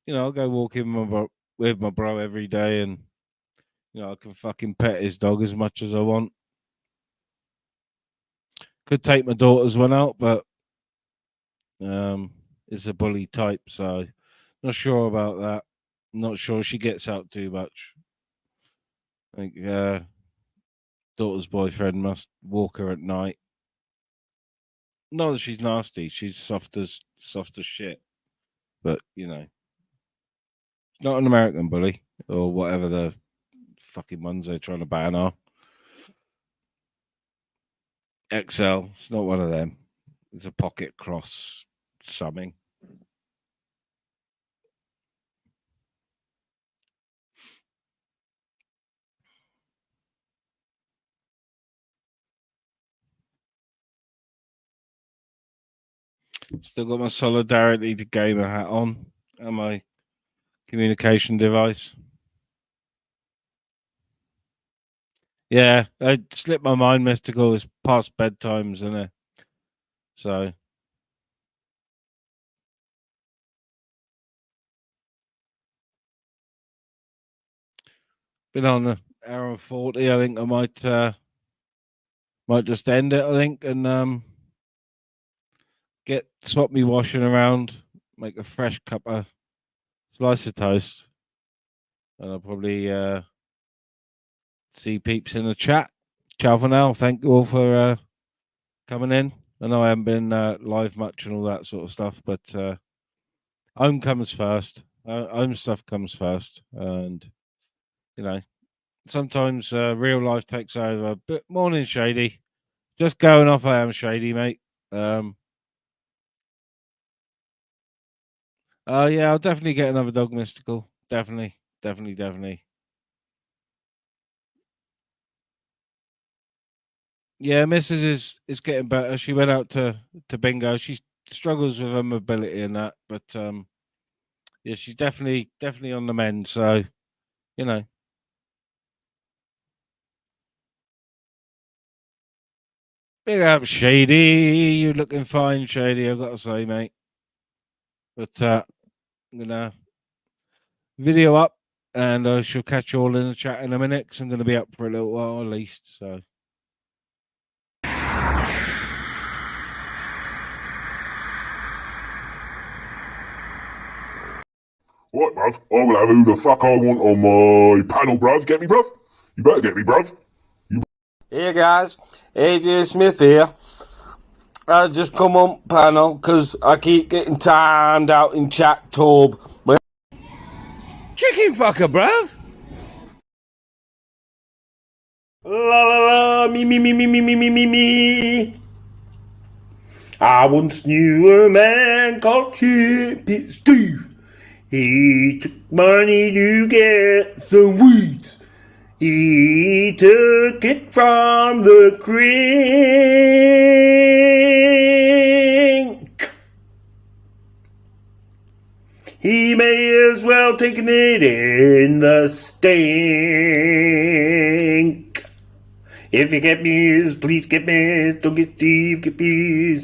I'll go walking with my bro every day, and I can fucking pet his dog as much as I want. Could take my daughter's one out, but it's a bully type, so not sure about that. Not sure she gets out too much. I think daughter's boyfriend must walk her at night. Not that she's nasty; she's soft as shit. But not an American bully or whatever the fucking ones they're trying to ban are. XL, it's not one of them. It's a pocket cross something. Still got my Solidarity to Gamer hat on and my communication device. Yeah, I slipped my mind, Mystical. It's past bedtimes, isn't it? So. Been on an hour and 40. I think I might just end it, I think, and swap me washing around, make a fresh cup of slice of toast, and I'll probably see peeps in the chat. Ciao for now. Thank you all for coming in. I know I haven't been live much and all that sort of stuff, but home comes first. Home stuff comes first, and sometimes real life takes over. But morning, Shady. Just going off. I am Shady, mate. Yeah, I'll definitely get another dog, Mystical. Definitely. Yeah, Mrs. is getting better. She went out to bingo. She struggles with her mobility and that, but yeah, she's definitely on the mend. So, big up, Shady. You're looking fine, Shady. I've got to say, mate. But I'm gonna video up, and I shall catch you all in the chat in a minute. Cause I'm gonna be up for a little while at least. So. Right, bruv, I will have who the fuck I want on my panel, bruv. Get me, bruv? You better get me, bruv. Hey guys, AJ Smith here. I just come on panel because I keep getting timed out in chat tub. Chicken fucker, bruv. La la la, me. I once knew a man called Chippy Steve. He took money to get some weeds. He took it from the crink. He may as well taken it in the stink. If you get me, please get me. Don't get Steve, get me.